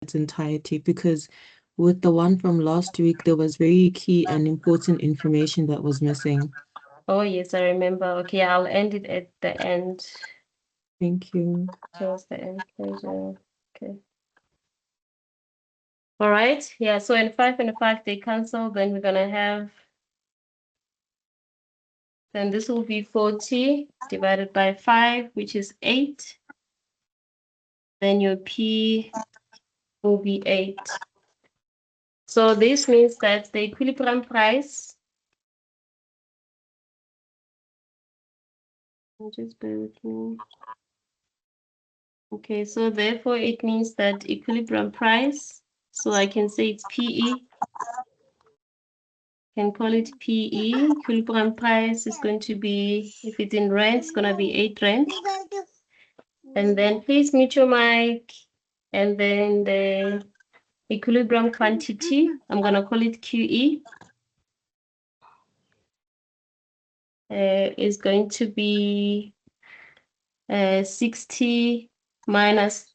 its entirety, because with the one from last week, there was very key and important information that was missing. Oh, yes, I remember. Okay, I'll end it at the end. Thank you. Towards the end. Okay. All right. Yeah, so in 5 and 5, they cancel. Then we're going to have, then this will be 40 divided by 5, which is 8. Then your P will be 8. So this means that the equilibrium price, just bear with me. Okay, so therefore it means that equilibrium price, so I can say it's PE, can call it PE. Equilibrium price is going to be, if it's in rand, it's going to be 8 rand. And then please mute your mic. And then the equilibrium quantity, I'm going to call it QE, is going to be 60 minus.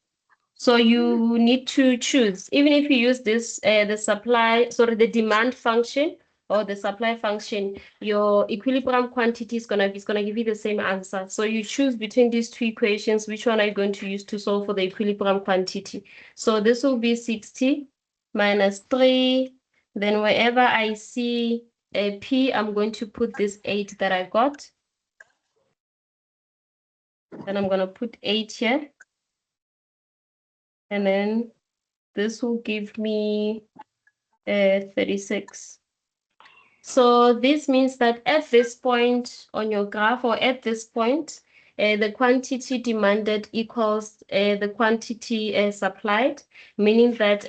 So you need to choose, even if you use this, the demand function or the supply function, your equilibrium quantity is gonna give you the same answer. So you choose between these two equations, which one are you going to use to solve for the equilibrium quantity? So this will be 60 minus 3. Then wherever I see a P, I'm going to put this 8 that I got. Then I'm gonna put 8 here. And then this will give me 36. So this means that at this point on your graph, or at this point, the quantity demanded equals the quantity supplied, meaning that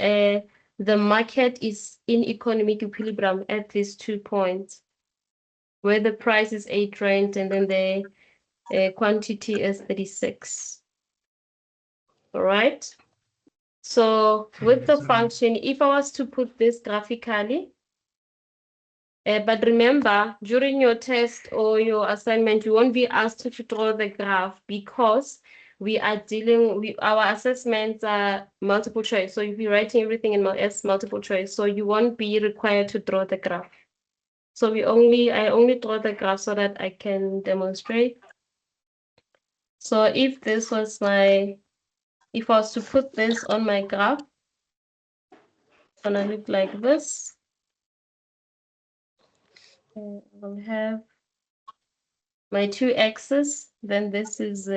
the market is in economic equilibrium at these 2 points, where the price is 8 rand and then the quantity is 36. All right. So with the function, if I was to put this graphically, but remember, during your test or your assignment, you won't be asked to draw the graph, because we are dealing with our assessments are multiple choice. So you'll be writing everything as multiple choice. So you won't be required to draw the graph. So I only draw the graph so that I can demonstrate. So if this was if I was to put this on my graph, it's gonna look like this. I'll have my 2 axes, then this is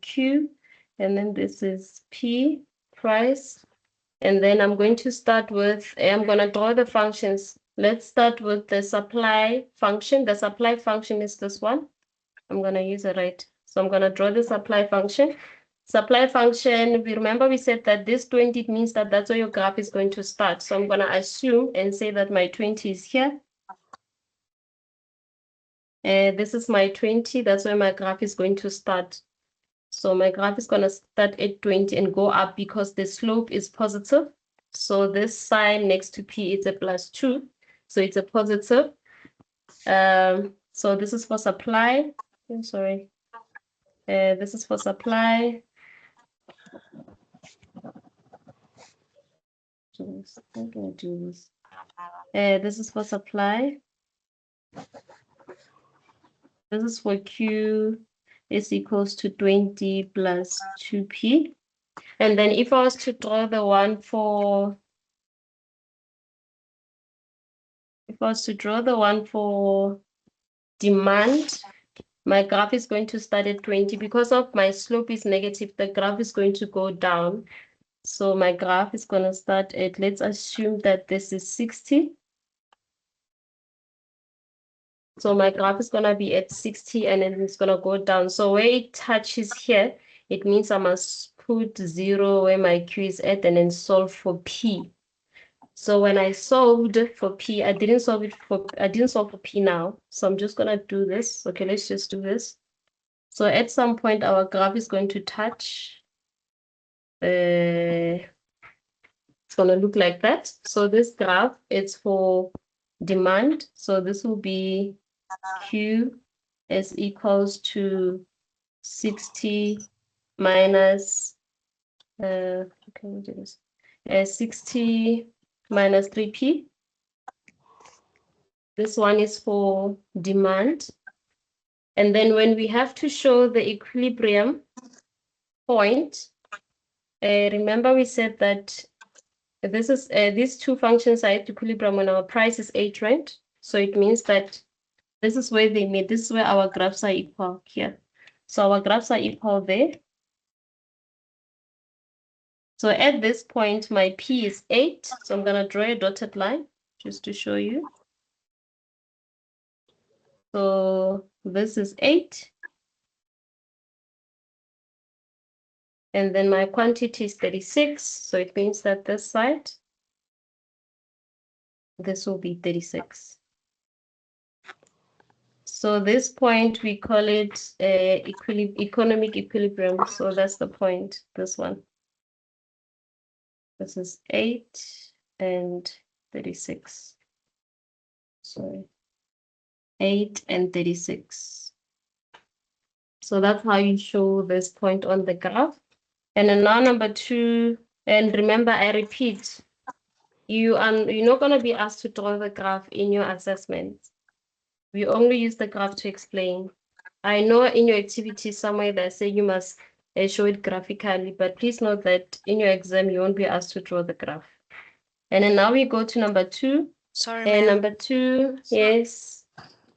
Q, and then this is P, price. And then I'm going to start with, I'm going to draw the functions. Let's start with the supply function. The supply function is this one. I'm going to use it right. So I'm going to draw the supply function. Supply function, remember we said that this 20 means that that's where your graph is going to start. So I'm going to assume and say that my 20 is here. This is my 20. That's where my graph is going to start. So my graph is going to start at 20 and go up because the slope is positive. So this sign next to P is a +2. So it's a positive. So this is for supply. I'm sorry. This is for supply. How can I do this? This is for supply. This is for Q is equals to 20 plus 2P. And then if I was to draw the one for, demand, my graph is going to start at 20. Because of my slope is negative, the graph is going to go down. So my graph is going to start at, let's assume that this is 60. So my graph is going to be at 60 and then it's going to go down. So where it touches here, it means I must put 0 where my Q is at and then solve for P. So when I solved for P, I didn't solve for P now. So I'm just gonna do this. Okay, let's just do this. So at some point our graph is going to touch. It's gonna look like that. So this graph is for demand. So this will be Q is equals to 60 minus okay, we do this. 60 minus 3P. This one is for demand. And then when we have to show the equilibrium point, remember we said that this is these two functions are at equilibrium when our price is 8 rand. So it means that this is where they meet. This is where our graphs are equal here. So our graphs are equal there. So at this point, my P is 8. So I'm going to draw a dotted line just to show you. So this is 8. And then my quantity is 36. So it means that this side, this will be 36. So this point, we call it economic equilibrium. So that's the point, this one. This is 8 and 36. Sorry, 8 and 36. So that's how you show this point on the graph. And then now number 2, and remember, I repeat, you're not going to be asked to draw the graph in your assessment. We only use the graph to explain. I know in your activity somewhere they say you must show it graphically, but please note that in your exam you won't be asked to draw the graph. And then now we go to number 2. Sorry, And ma'am. number 2, yes.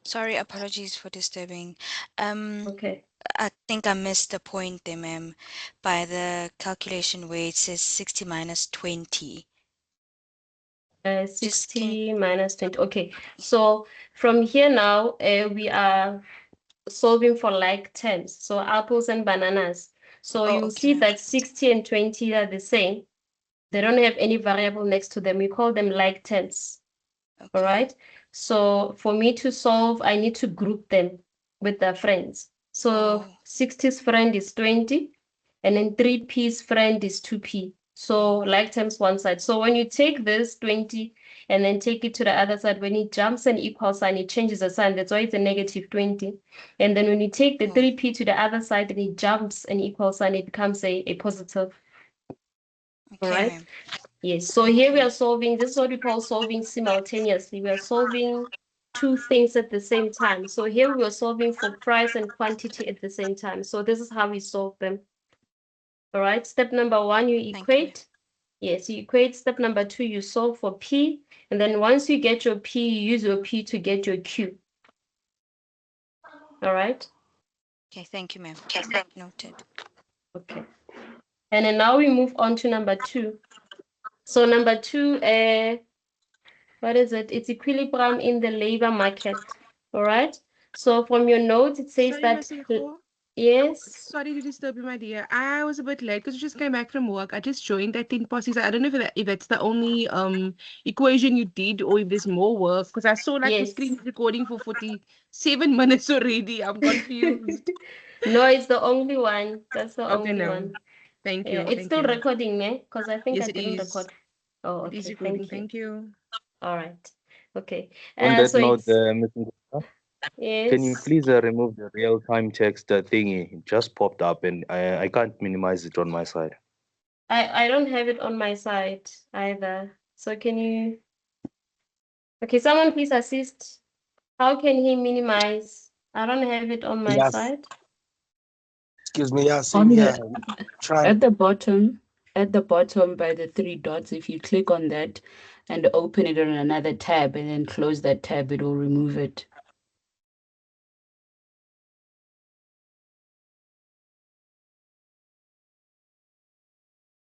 Sorry, apologies for disturbing. Okay. I think I missed the point there, ma'am. By the calculation where it says 60 minus 20. 60 minus 20. Okay, so from here now, we are solving for like terms. So apples and bananas. So you'll see that 60 and 20 are the same. They don't have any variable next to them. We call them like terms. Okay. All right. So for me to solve, I need to group them with their friends. So 60's friend is 20, and then 3P's friend is 2P. So like terms one side. So when you take this 20 and then take it to the other side, when it jumps an equal sign, it changes the sign. That's why it's a negative 20. And then when you take the 3P to the other side and it jumps an equal sign, it becomes a positive. All right. Yes. So here we are solving, this is what we call solving simultaneously. We are solving two things at the same time. So here we are solving for price and quantity at the same time. So this is how we solve them. All right. Step number 1, you equate. Yes, you equate. Step number 2, you solve for P. And then once you get your P, you use your P to get your Q. All right. Okay, thank you, ma'am. Noted. Okay. And then now we move on to number 2. So number 2, what is it? It's equilibrium in the labor market. All right. So from your notes, it says that. Yes. Sorry to disturb you, my dear. I was a bit late because I just came back from work. I just joined at 10 past 6. I don't know if that's the only equation you did or if there's more work because I saw like the screen is recording for 47 minutes already. I'm confused. No, it's the only one. That's the Okay, only no. one. Thank you. It's Thank still you. recording, ne? Because I think Yes, I it didn't is. record. Oh, It is okay. recording. Thank you. Thank you. All right. Okay. On that So note, it's Ms. Ngozi, can you yes. please remove the real-time text thingy? It just popped up and I can't minimize it on my side. I don't have it on my side either. So can you? Okay, someone please assist. How can he minimize? I don't have it on my side. Excuse me, yeah, same here. At the bottom by the 3 dots, if you click on that and open it on another tab and then close that tab, it will remove it.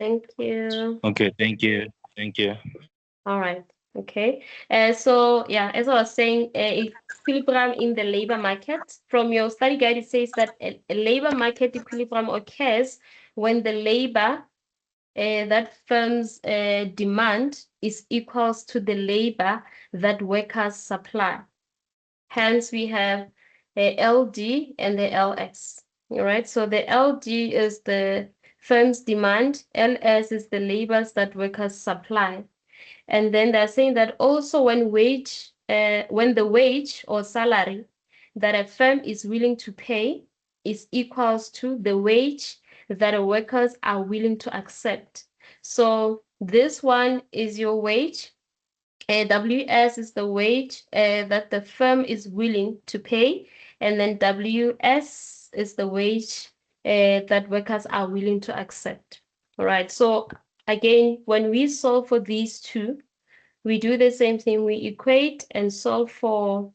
Thank you. Okay, thank you. Thank you. All right. Okay. So yeah, as I was saying, equilibrium in the labor market. From your study guide, it says that a labor market equilibrium occurs when the labor that firm's demand is equals to the labor that workers supply. Hence, we have the LD and the LS. All right. So the LD is the firm's demand. LS is the labors that workers supply. And then they're saying that also when the wage or salary that a firm is willing to pay is equals to the wage that workers are willing to accept. So this one is your wage. WS is the wage that the firm is willing to pay, and then WS is the wage that workers are willing to accept. All right, so again, when we solve for these two, we do the same thing. We equate and solve for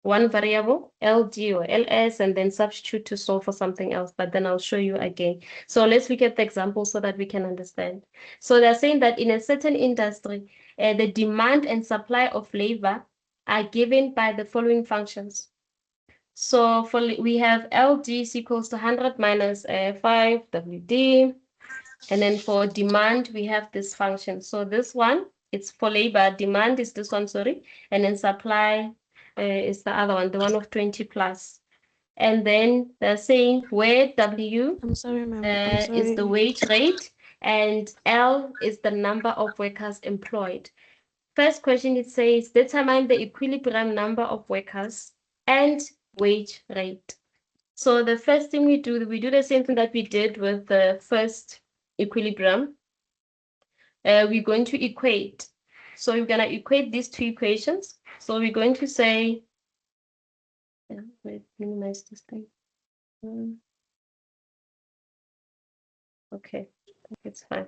one variable, LD or LS, and then substitute to solve for something else, but then I'll show you again. So let's look at the example so that we can understand. So they're saying that in a certain industry, the demand and supply of labor are given by the following functions. So we have LD is equals to 100 minus 5 WD, and then for demand, we have this function. So this one, it's for labor. Demand is this one, sorry. And then supply is the other one, the one of 20 plus. And then they're saying where W I'm sorry, ma'am. is the wage rate and L is the number of workers employed. First question, it says determine the equilibrium number of workers and wage rate. So the first thing we do the same thing that we did with the first equilibrium. We're going to equate. So we're going to equate these two equations. So we're going to say, wait, minimize this thing. Okay, I think it's fine.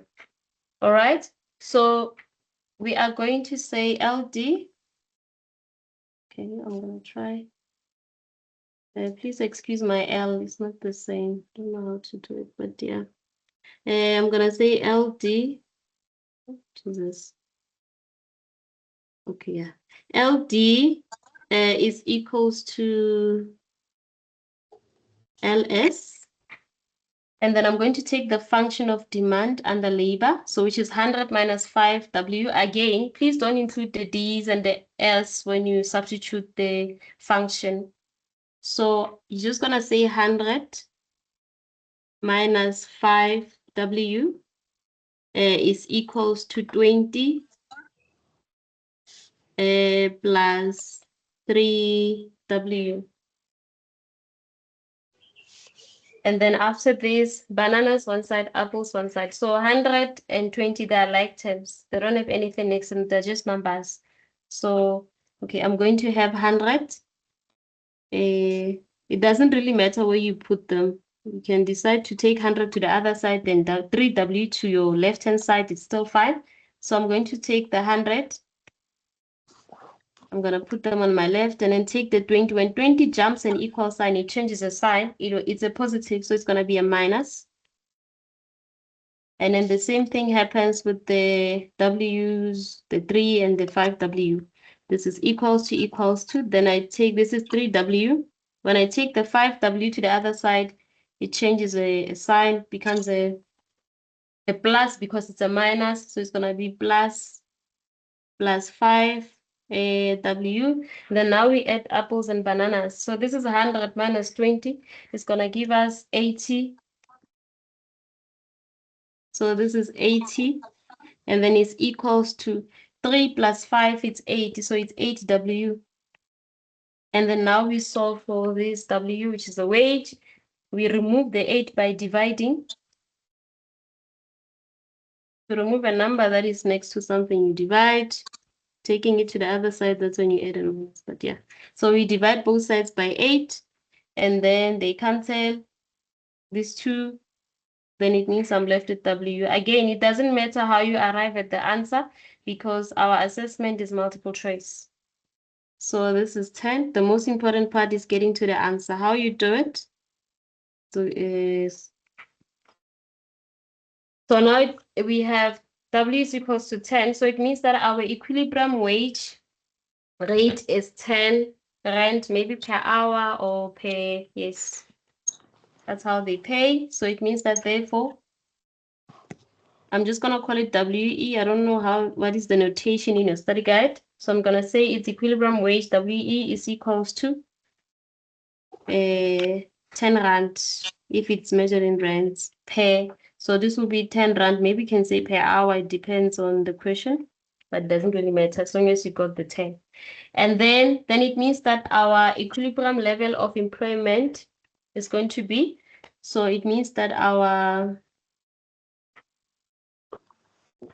All right, so we are going to say LD. Okay, I'm going to try. Please excuse my L, it's not the same. Don't know how to do it, but yeah. I'm going to say LD. Jesus. Okay, yeah. LD is equals to LS. And then I'm going to take the function of demand and the labor, so which is 100 minus 5W. Again, please don't include the D's and the S when you substitute the function. So you're just going to say 100 minus 5W is equals to 20 plus 3W. And then after this, bananas one side, apples one side. So 120, they are like terms. They don't have anything next to them, they're just numbers. So, okay, I'm going to have 100. It doesn't really matter where you put them. You can decide to take 100 to the other side, then 3W to your left-hand side, it's still fine. So I'm going to take the 100. I'm going to put them on my left and then take the 20. When 20 jumps an equal sign, it changes a sign. It's a positive, so it's going to be a minus. And then the same thing happens with the W's, the 3 and the 5W. This is equals to, then I take, this is 3W. When I take the 5W to the other side, it changes a sign, becomes a plus because it's a minus. So it's going to be plus 5 W. Then now we add apples and bananas. So this is 100 minus 20. It's going to give us 80. So this is 80. And then it's equals to 3 plus 5, it's 8. So it's 8W. And then now we solve for this W, which is the wage. We remove the 8 by dividing. To remove a number that is next to something, you divide. Taking it to the other side, that's when you add and minus. But yeah, so we divide both sides by 8, and then they cancel these two. Then it means I'm left with W. Again, it doesn't matter how you arrive at the answer because our assessment is multiple choice. So this is 10. The most important part is getting to the answer. How you do it? So now we have W is equals to 10. So it means that our equilibrium wage rate is 10 rand, maybe per hour or per, yes. That's how they pay. So it means that therefore, I'm just going to call it WE. I don't know what is the notation in your study guide. So I'm going to say its equilibrium wage, WE, is equals to 10 rand if it's measured in rands per. So this will be 10 rand. Maybe you can say per hour. It depends on the question, but it doesn't really matter as long as you got the 10. And then it means that our equilibrium level of employment is going to be, so it means that our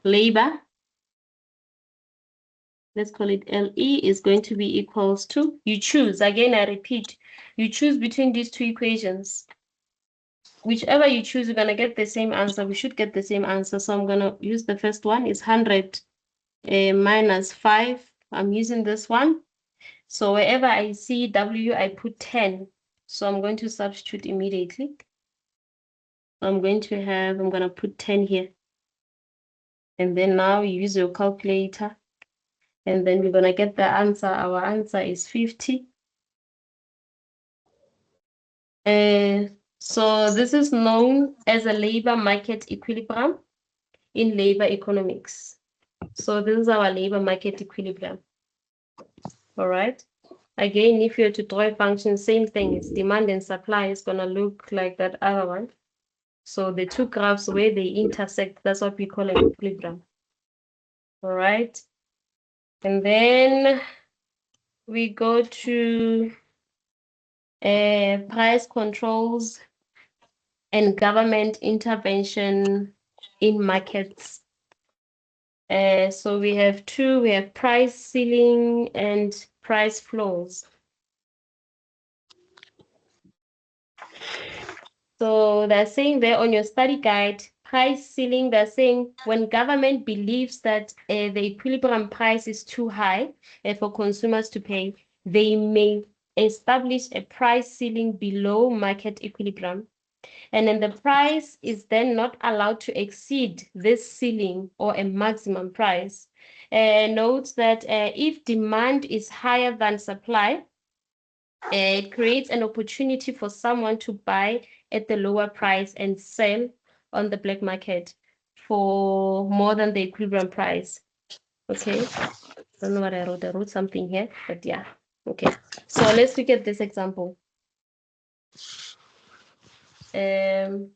labor, let's call it LE, is going to be equals to, you choose, again I repeat, you choose between these two equations. Whichever you choose, you're going to get the same answer. We should get the same answer. So I'm going to use the first one, is 100 minus 5. I'm using this one. So wherever I see W, I put 10. So I'm going to substitute immediately. I'm going to put 10 here. And then now you use your calculator. And then we're going to get the answer. Our answer is 50. So this is known as a labor market equilibrium in labor economics. So this is our labor market equilibrium. All right. Again, if you're to draw a function, same thing. It's demand and supply is going to look like that other one. So the two graphs where they intersect, that's what we call an equilibrium. All right. And then we go to price controls and government intervention in markets. So we have two, we have price ceiling and price floors. So they're saying there on your study guide, price ceiling, they're saying when government believes that the equilibrium price is too high for consumers to pay, they may establish a price ceiling below market equilibrium. And then the price is then not allowed to exceed this ceiling or a maximum price. Note that if demand is higher than supply, it creates an opportunity for someone to buy at the lower price and sell on the black market for more than the equilibrium price. Okay, I don't know what I wrote. I wrote something here, but yeah. Okay, so let's look at this example. Okay,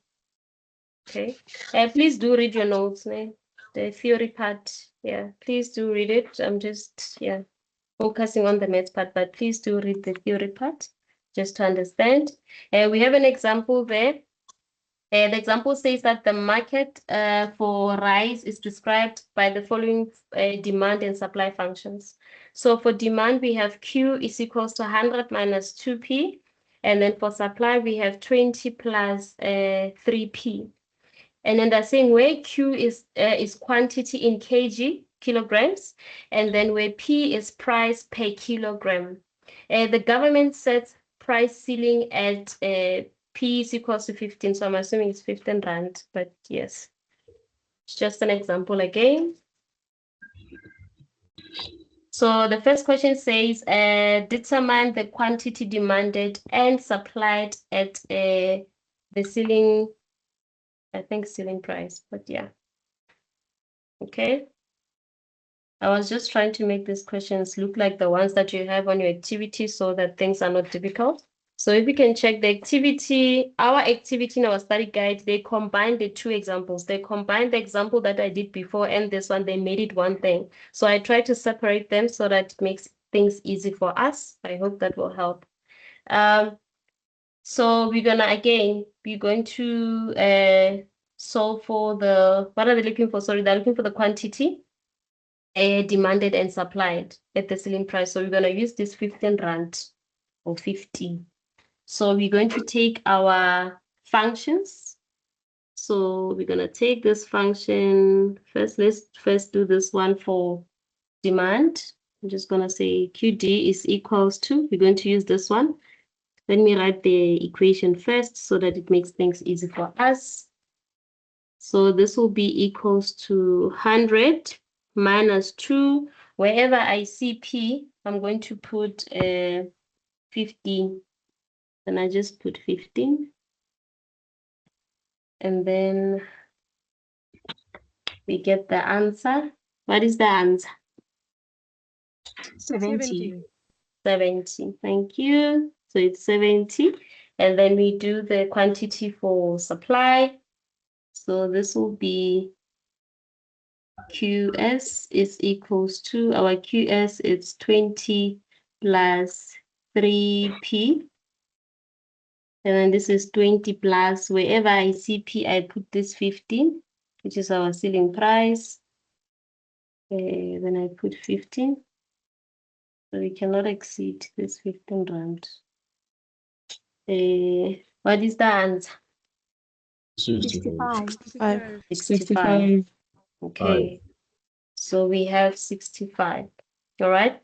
please do read your notes, the theory part. Yeah, please do read it. I'm just focusing on the maths part, but please do read the theory part just to understand. We have an example there. The example says that the market for rice is described by the following demand and supply functions. So for demand, we have Q is equals to 100 minus 2P. And then for supply, we have 20 plus 3P. And then they're saying where Q is quantity in kg, kilograms, and then where P is price per kilogram. The government sets price ceiling at P is equals to 15, so I'm assuming it's 15 rand, but yes. It's just an example again. So the first question says, determine the quantity demanded and supplied at the ceiling, I think ceiling price, but yeah. Okay. I was just trying to make these questions look like the ones that you have on your activity so that things are not difficult. So if you can check the activity, our activity in our study guide, they combined the two examples. They combined the example that I did before and this one, they made it one thing. So I try to separate them so that it makes things easy for us. I hope that will help. So we're going to solve for what are they looking for? Sorry, they're looking for the quantity demanded and supplied at the ceiling price. So we're going to use this 15 rand or 50. So we're going to take our functions. So we're going to take this function first. Let's first do this one for demand. I'm just going to say QD is equals to, we're going to use this one. Let me write the equation first so that it makes things easy for us. So this will be equals to 100 minus 2. Wherever I see P, I'm going to put 15. And I just put 15. And then we get the answer. What is the answer? 70. 70. Thank you. So it's 70. And then we do the quantity for supply. So this will be QS is equals to, our QS is 20 plus 3P. And then this is 20 plus, wherever I see P, I put this 15, which is our ceiling price. Then I put 15. So we cannot exceed this 15 rand. What is the answer? 65. 65. 65. Okay. So we have 65. All right.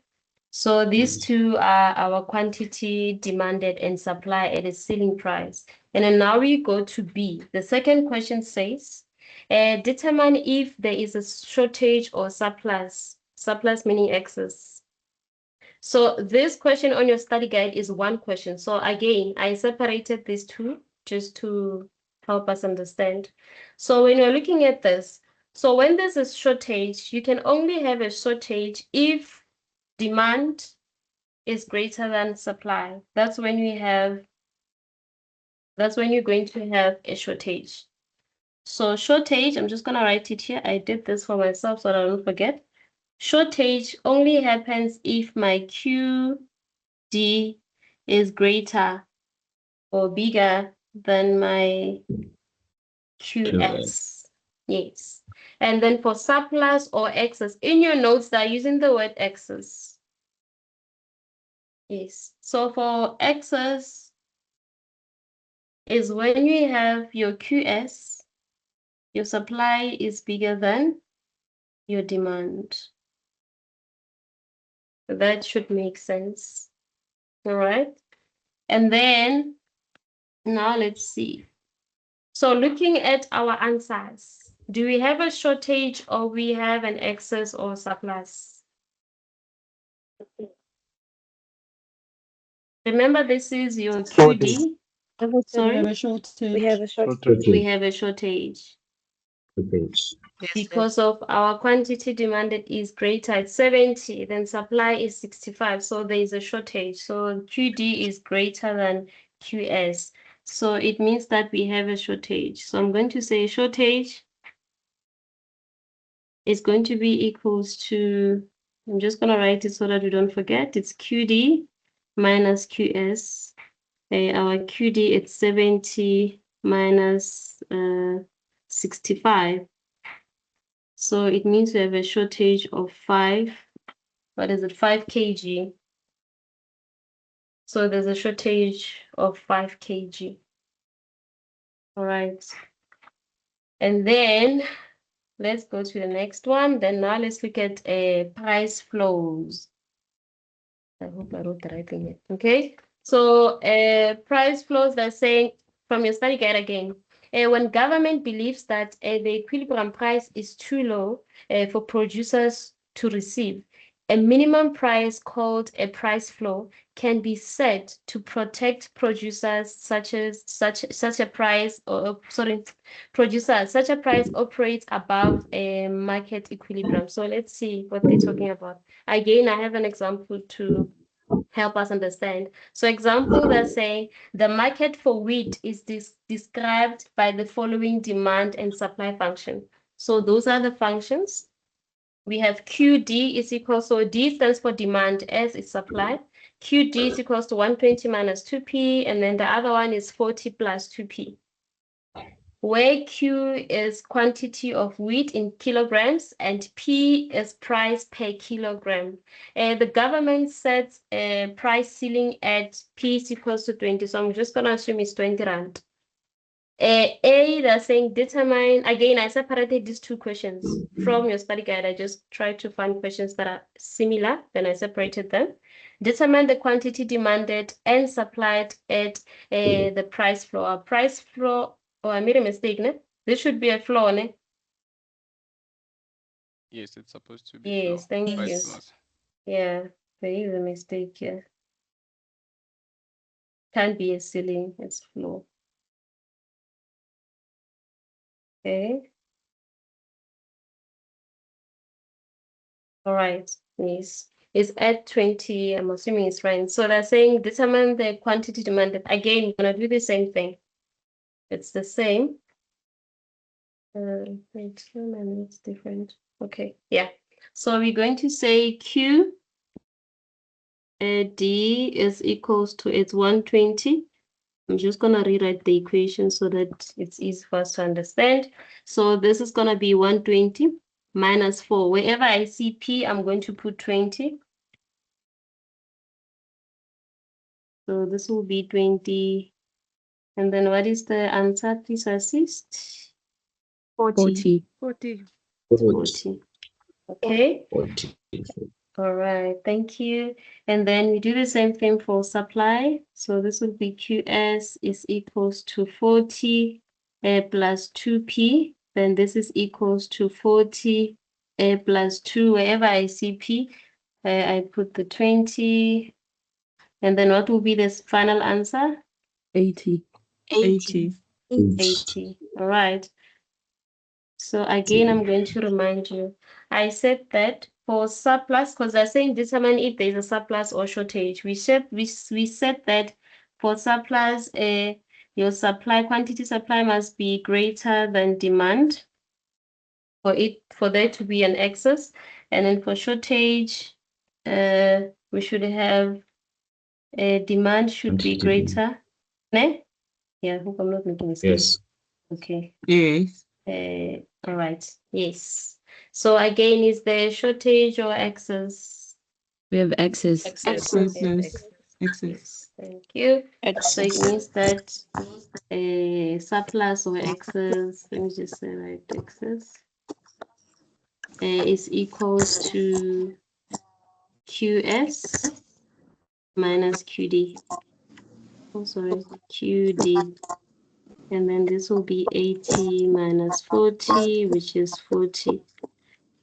So these two are our quantity demanded and supply at a ceiling price. And then now we go to B. The second question says, determine if there is a shortage or surplus. Surplus meaning excess. So this question on your study guide is one question. So again, I separated these two just to help us understand. So when you're looking at this, so when there's a shortage, you can only have a shortage if demand is greater than supply. That's when you're going to have a shortage. So shortage, I'm just gonna write it here. I did this for myself so I don't forget. Shortage only happens if my QD is greater or bigger than my QS. Yes. And then for surplus or excess, in your notes they're using the word excess. Yes. So for excess is when you have your QS, your supply is bigger than your demand. That should make sense. All right. And then now let's see. So looking at our answers, do we have a shortage or we have an excess or surplus? Remember, this is your QD. Sorry, We have a shortage. we have a shortage. Because of our quantity demanded is greater at 70, then supply is 65. So there is a shortage. So QD is greater than QS. So it means that we have a shortage. So I'm going to say shortage is going to be equals to, I'm just going to write it so that we don't forget. It's QD minus QS. Our QD is 70 minus 65. So it means we have a shortage of 5, what is it, 5 kg. So there's a shortage of 5 kg. All right. And then let's go to the next one. Then now let's look at price flows. I hope I wrote the right thing here. Okay. So price flows, they're saying from your study guide again, when government believes that the equilibrium price is too low for producers to receive, a minimum price called a price floor can be set to protect producers such a price operates above a market equilibrium. So let's see what they're talking about. Again, I have an example to help us understand. So example, they're saying the market for wheat is described by the following demand and supply function. So those are the functions. We have QD is equal, so D stands for demand, S is supply. QD is equals to 120 minus 2P, and then the other one is 40 plus 2P. Where Q is quantity of wheat in kilograms and P is price per kilogram. The government sets a price ceiling at P is equals to 20. So I'm just going to assume it's 20 rand. A, they're saying determine, again, I separated these two questions from your study guide. I just tried to find questions that are similar, then I separated them. Determine the quantity demanded and supplied at the price floor. Price floor, oh, I made a mistake, ne? This should be a floor, ne? Yes, it's supposed to be Yes, floor. thank Yes. you. Yeah, there is a mistake here. Can't be a ceiling, it's floor. Okay. All right, yes. It's at 20, I'm assuming it's right. So they're saying determine the quantity demanded. Again, we're gonna do the same thing. It's the same. Wait, it's different. Okay, yeah. So we're going to say Q D is equals to, it's 120. I'm just gonna rewrite the equation so that it's easy for us to understand. So this is gonna be 120 minus 4. Wherever I see P, I'm going to put 20. So this will be 20. And then what is the answer? Please assist. 40. 40. 40. Okay. All right. Thank you. And then we do the same thing for supply. So this would be QS is equals to 40 plus 2P. Then this is equals to 40 plus 2. Wherever I see P, I put the 20. And then what will be this final answer? 80. 80. 80. All right. So again, I'm going to remind you, I said that for surplus, because I saying determine if there's a surplus or shortage. We said that for surplus, your quantity supply must be greater than demand for there to be an excess. And then for shortage, we should have demand should be greater. Ne? Yeah, I hope I'm not making a mistake. Yes. Okay. Yes. All right. Yes. So again, is there shortage or excess? We have excess. Excess. Excess. Thank you. So it means that a surplus or excess, let me just say right, excess is equals to QS minus QD. Oh, sorry, QD. And then this will be 80 minus 40, which is 40.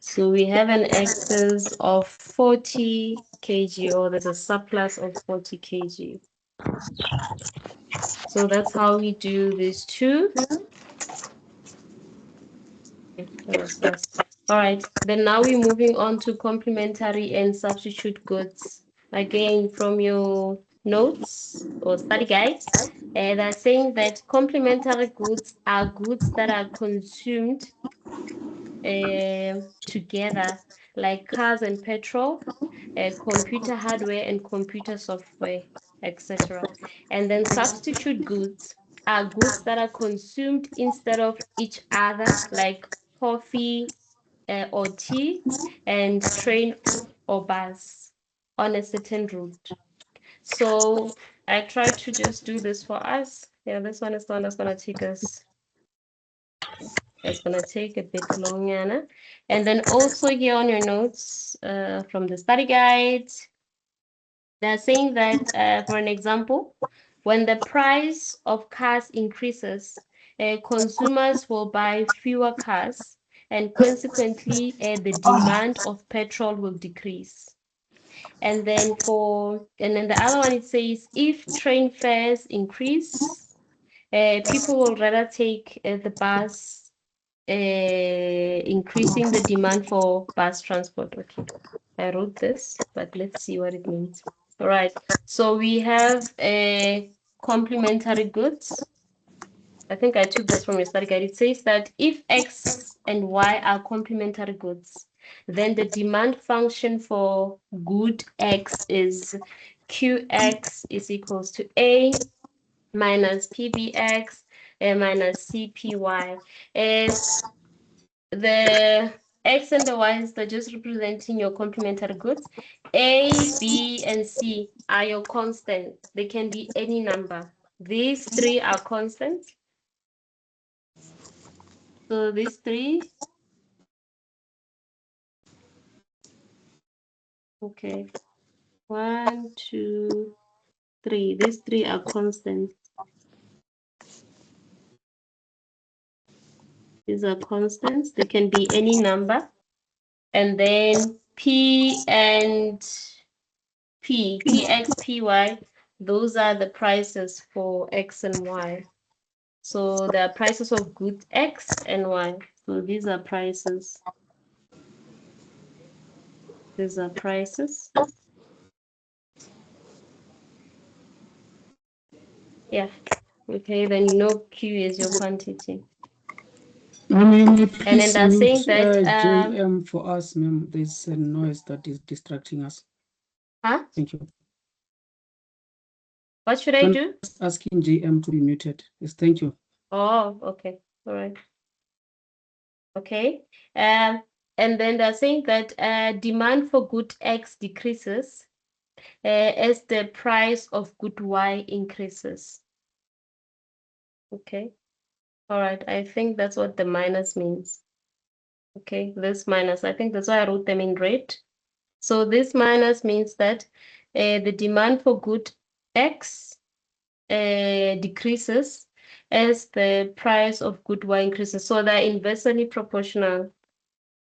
So we have an excess of 40 kg, or there's a surplus of 40 kg. So that's how we do these two. Okay, that was fast. All right, then now we're moving on to complementary and substitute goods. Again, from your notes or study guides, they're saying that complementary goods are goods that are consumed together, like cars and petrol, computer hardware and computer software, etc. And then substitute goods are goods that are consumed instead of each other, like coffee or tea, and train or bus on a certain route. So I try to just do this for us. Yeah, this one is the one that's going to take us. It's going to take a bit longer. And then also here on your notes from the study guide, they're saying that, for an example, when the price of cars increases, consumers will buy fewer cars, and consequently, the demand of petrol will decrease. And then the other one, it says, if train fares increase, people will rather take the bus, increasing the demand for bus transport. Okay, I wrote this, but let's see what it means. All right, so we have complementary goods. I think I took this from your study guide. It says that if X and Y are complementary goods, then the demand function for good X is QX is equals to A minus PBX minus CPY. The X and the Y's, they're just representing your complementary goods. A, B, and C are your constants. They can be any number. These three are constants. So these three, okay, 1, 2, 3. These three are constants. These are constants. They can be any number. And then P and P, PX, PY, those are the prices for X and Y. So there are prices of goods X and Y. So these are prices. These are prices. Yeah. Okay, then you know Q is your quantity. How many And then they're saying that JM for us, ma'am. There's a noise that is distracting us. Huh? Thank you. What should I do? Just asking JM to be muted. Yes, thank you. Oh, okay. All right. Okay. And then they're saying that demand for good X decreases as the price of good Y increases. Okay. All right. I think that's what the minus means. Okay. This minus, I think that's why I wrote them in red. So this minus means that the demand for good X decreases as the price of good Y increases. So they're inversely proportional.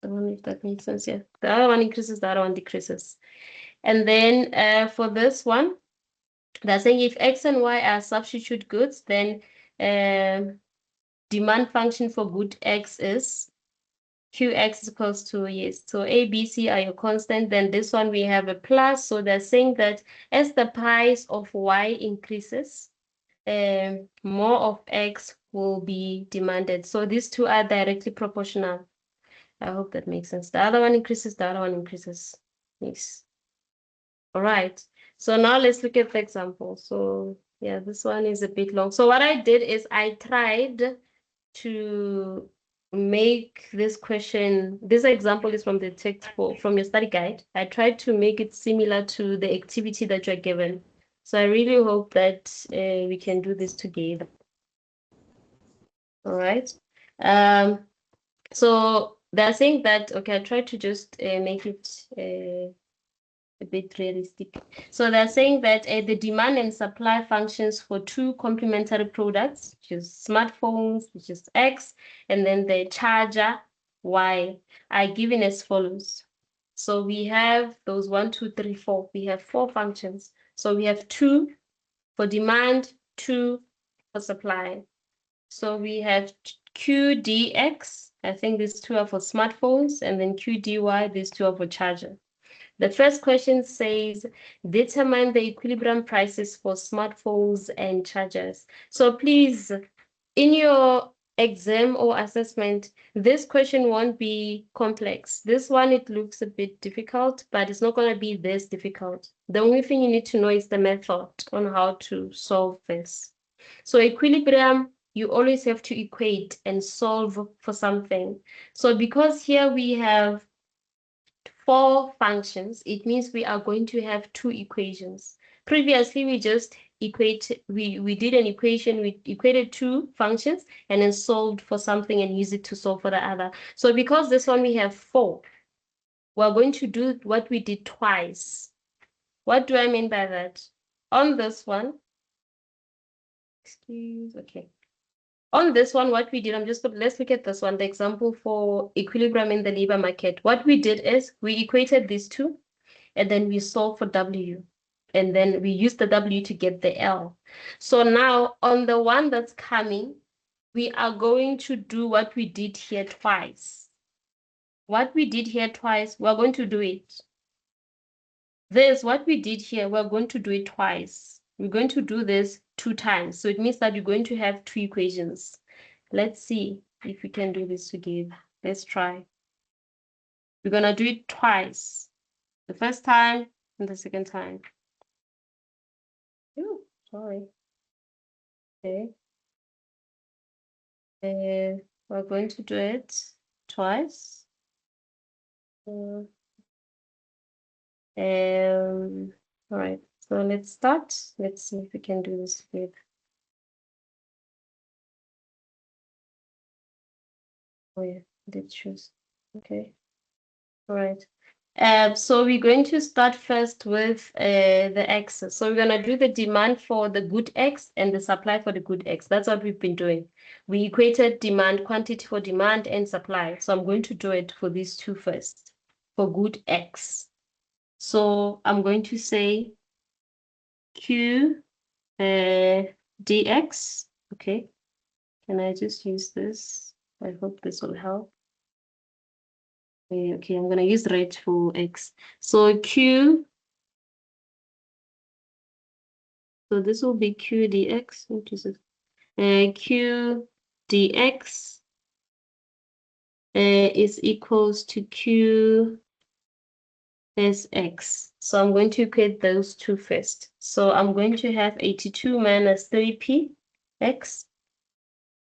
I don't know if that makes sense. Yeah. The other one increases, the other one decreases. And then for this one, they're saying if X and Y are substitute goods, then demand function for good X is Qx is equals to, yes, so A, B, C are your constant. Then this one we have a plus. So they're saying that as the price of Y increases, more of X will be demanded. So these two are directly proportional. I hope that makes sense. The other one increases, the other one increases. Yes. All right. So now let's look at the example. So yeah, this one is a bit long. So what I did is I tried to make this question, this example is from the textbook, from your study guide. I tried to make it similar to the activity that you're given. So I really hope that we can do this together. All right. So they're saying that, okay, I tried to just make it a bit realistic. So they're saying that the demand and supply functions for two complementary products, which is smartphones, which is X, and then the charger, Y, are given as follows. So we have those 1, 2, 3, 4. We have 4 functions. So we have 2 for demand, 2 for supply. So we have QDX. I think these 2 are for smartphones, and then QDY, these 2 are for charger. The first question says, determine the equilibrium prices for smartphones and chargers. So please, in your exam or assessment, this question won't be complex. This one, it looks a bit difficult, but it's not going to be this difficult. The only thing you need to know is the method on how to solve this. So equilibrium, you always have to equate and solve for something. So because here we have 4 functions, it means we are going to have 2 equations. Previously, we just we did an equation, we equated 2 functions and then solved for something and use it to solve for the other. So because this one we have 4, we're going to do what we did twice. What do I mean by that? On this one, okay. On this one, what we did, let's look at this one, the example for equilibrium in the labor market. What we did is we equated these 2, and then we solve for W. And then we use the W to get the L. So now on the one that's coming, we are going to do what we did here twice. What we did here twice, we're going to do it. This, what we did here, we're going to do it twice. We're going to do this 2 times. So it means that you're going to have 2 equations. Let's see if we can do this together. Let's try. We're going to do it twice. The first time and the second time. Oh, sorry. Okay. We're going to do it twice. All right, so let's start. Let's see if we can do this with. Oh yeah, did choose. Okay. All right. So we're going to start first with the X. So we're going to do the demand for the good X and the supply for the good X. That's what we've been doing. We equated demand, quantity for demand and supply. So I'm going to do it for these 2 first, for good X. So I'm going to say Q dx. Okay. Can I just use this? I hope this will help. Okay, I'm going to use red for X. So Q, so this will be Q dx. What is it? Q dx is equals to Q SX. So I'm going to equate those 2 first. So I'm going to have 82 minus 3p x.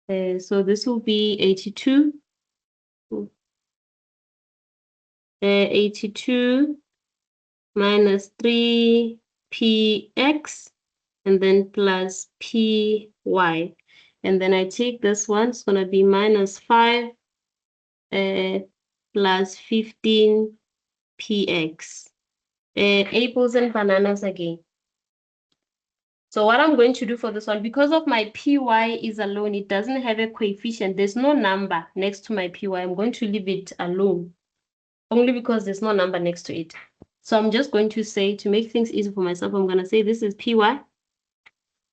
So this will be 82 82 minus 3px, and then plus py. And then I take this one, it's going to be minus 5 plus 15px. Apples and bananas again. So what I'm going to do for this one, because of my py is alone, it doesn't have a coefficient. There's no number next to my py. I'm going to leave it alone, only because there's no number next to it. So I'm just going to say, to make things easy for myself, I'm going to say this is py.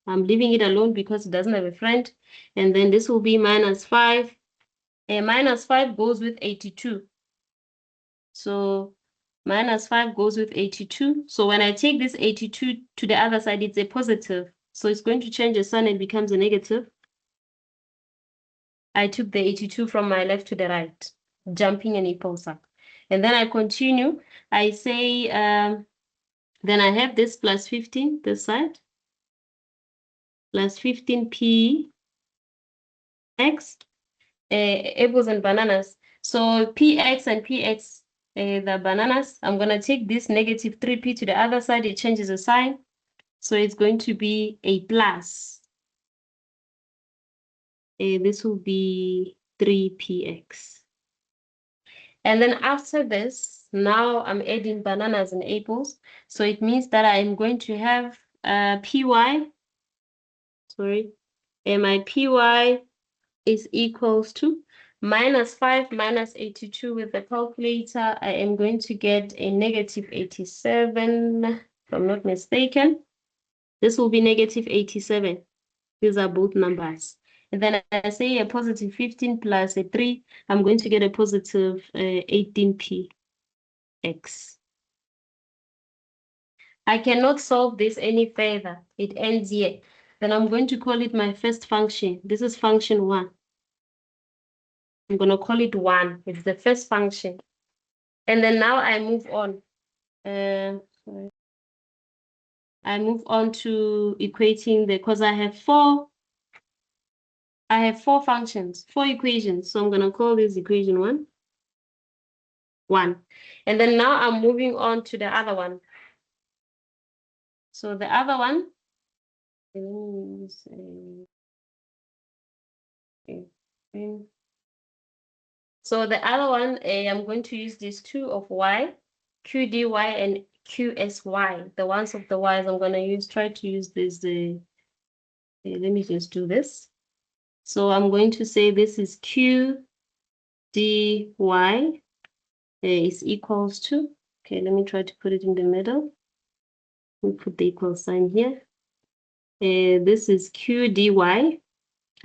I'm leaving it alone because it doesn't have a friend. And then this will be minus 5. And minus 5 goes with 82. So minus 5 goes with 82. So when I take this 82 to the other side, it's a positive. So it's going to change the sign and becomes a negative. I took the 82 from my left to the right, jumping an equal sign. And then I continue. I say, then I have this plus 15, this side, plus 15p x, apples and bananas. So px and px, the bananas, I'm going to take this negative 3p to the other side. It changes the sign. So it's going to be a plus. This will be 3px. And then after this, now I'm adding bananas and apples. So it means that I'm going to have py, sorry, and my py is equals to minus 5 minus 82 with the calculator. I am going to get a negative 87, if I'm not mistaken. This will be negative 87. These are both numbers. And then I say a positive 15 plus a 3, I'm going to get a positive 18p x. I cannot solve this any further. It ends here. Then I'm going to call it my first function. This is function 1. I'm going to call it 1. It's the first function. And then now I move on. Sorry. I move on to equating because I have four functions, 4 equations. So I'm going to call this equation 1. And then now I'm moving on to the other one. So the other one, let me say, okay. So the other one, I'm going to use these two of y, q dy and qsy. The ones of the y's I'm going to try to use this. Let me just do this. So I'm going to say this is q dy is equals to, okay, let me try to put it in the middle. We put the equal sign here. This is q dy.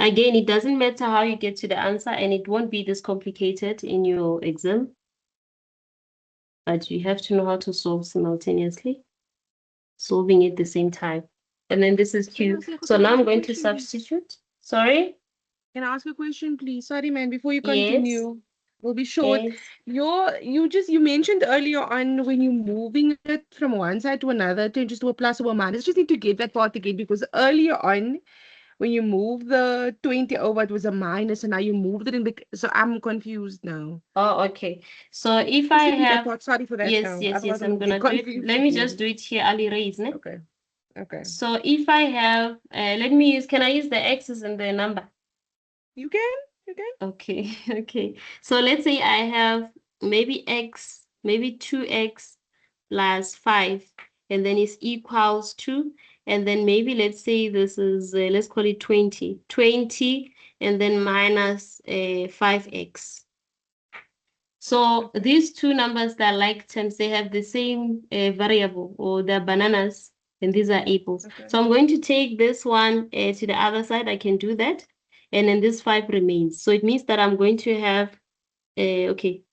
Again, it doesn't matter how you get to the answer, and it won't be this complicated in your exam. But you have to know how to solve simultaneously, solving at the same time. And then this is Q. So now I'm going to substitute. Sorry? Can I ask a question, please? Sorry, man, before you Yes. continue. We'll be short. Yes. You mentioned earlier on when you're moving it from one side to another, changes to a plus or a minus. Just need to get that part again because earlier on, when you move the 20 over, it was a minus, and now you moved it in the. So I'm confused now. Oh, okay. So if Just I repeat that have, part. Sorry for that. yes, Otherwise I'm we'll gonna get do it. confused Let me again. just do it here, Ali raise, ne? Okay. Okay. So if I have, let me use, can I use the x's and the number? You can. You can. Okay, okay. So let's say I have maybe 2x plus 5, and then it's equals to, and then maybe let's say this is, let's call it 20, and then minus 5x. So these two numbers that are like terms, they have the same variable, or they're bananas, and these are apples. Okay. So I'm going to take this one to the other side. I can do that. And then this 5 remains. So it means that I'm going to have, okay,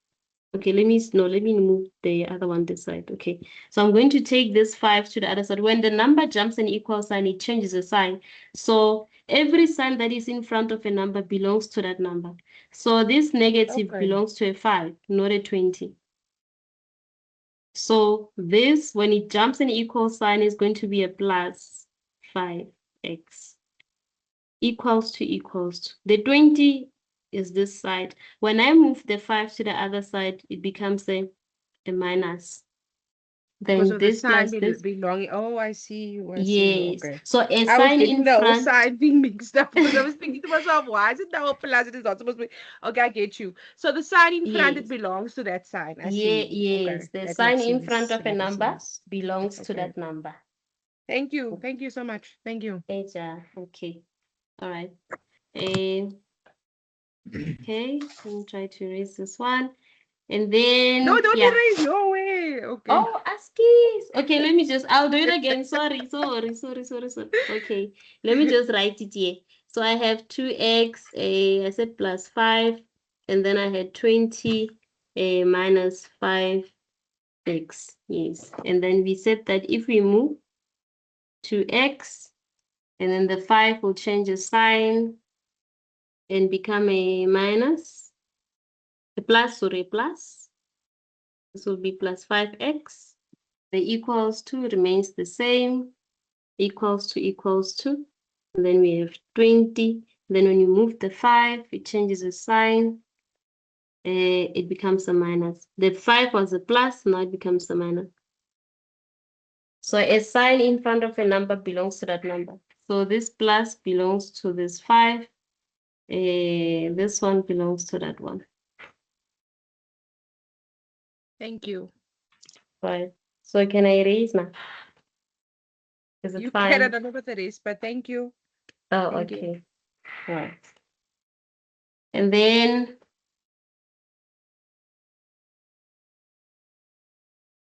let me move the other one this side. Okay, so I'm going to take this 5 to the other side. When the number jumps an equal sign, it changes the sign. So every sign that is in front of a number belongs to that number. So this negative belongs to a 5, not a 20. So this, when it jumps an equal sign, is going to be a plus 5x. Equals to. The 20 is this side. When I move the 5 to the other side, it becomes a a minus. Because Then of the this sign plus this. belonging. Oh, I see. I see. Yes. Okay. So a I was sign getting in the whole front. sign thing mixed up because I was thinking to myself, why is it now a plus? It is not supposed to be. Okay, I get you. So the sign in front, it Yes. belongs to that sign. I Yeah, see. yes. Okay, The that sign makes in front sense. of a That makes number sense. belongs to Okay. that number. Thank you. Thank you so much. Thank you. Okay. All right. Okay, let me try to erase this one. And then, No, don't yeah. erase. No way. Okay. Oh, ASCII. Okay, I'll do it again. Sorry. Okay, let me just write it here. So I have 2x, I said plus 5, and then I had 20 minus 5x. Yes, and then we said that if we move to x, and then the 5 will change the sign and become a minus, a plus, sorry, plus. This will be plus 5x. The equals to remains the same, equals to, and then we have 20. Then when you move the 5, it changes the sign, it becomes a minus. The 5 was a plus, now it becomes a minus. So a sign in front of a number belongs to that number. So this plus belongs to this 5, this one belongs to that one. Thank you. Right. So can I erase now? Is it You fine? can. I don't know what that is, but thank you. Oh, Thank you. okay. All right. And then,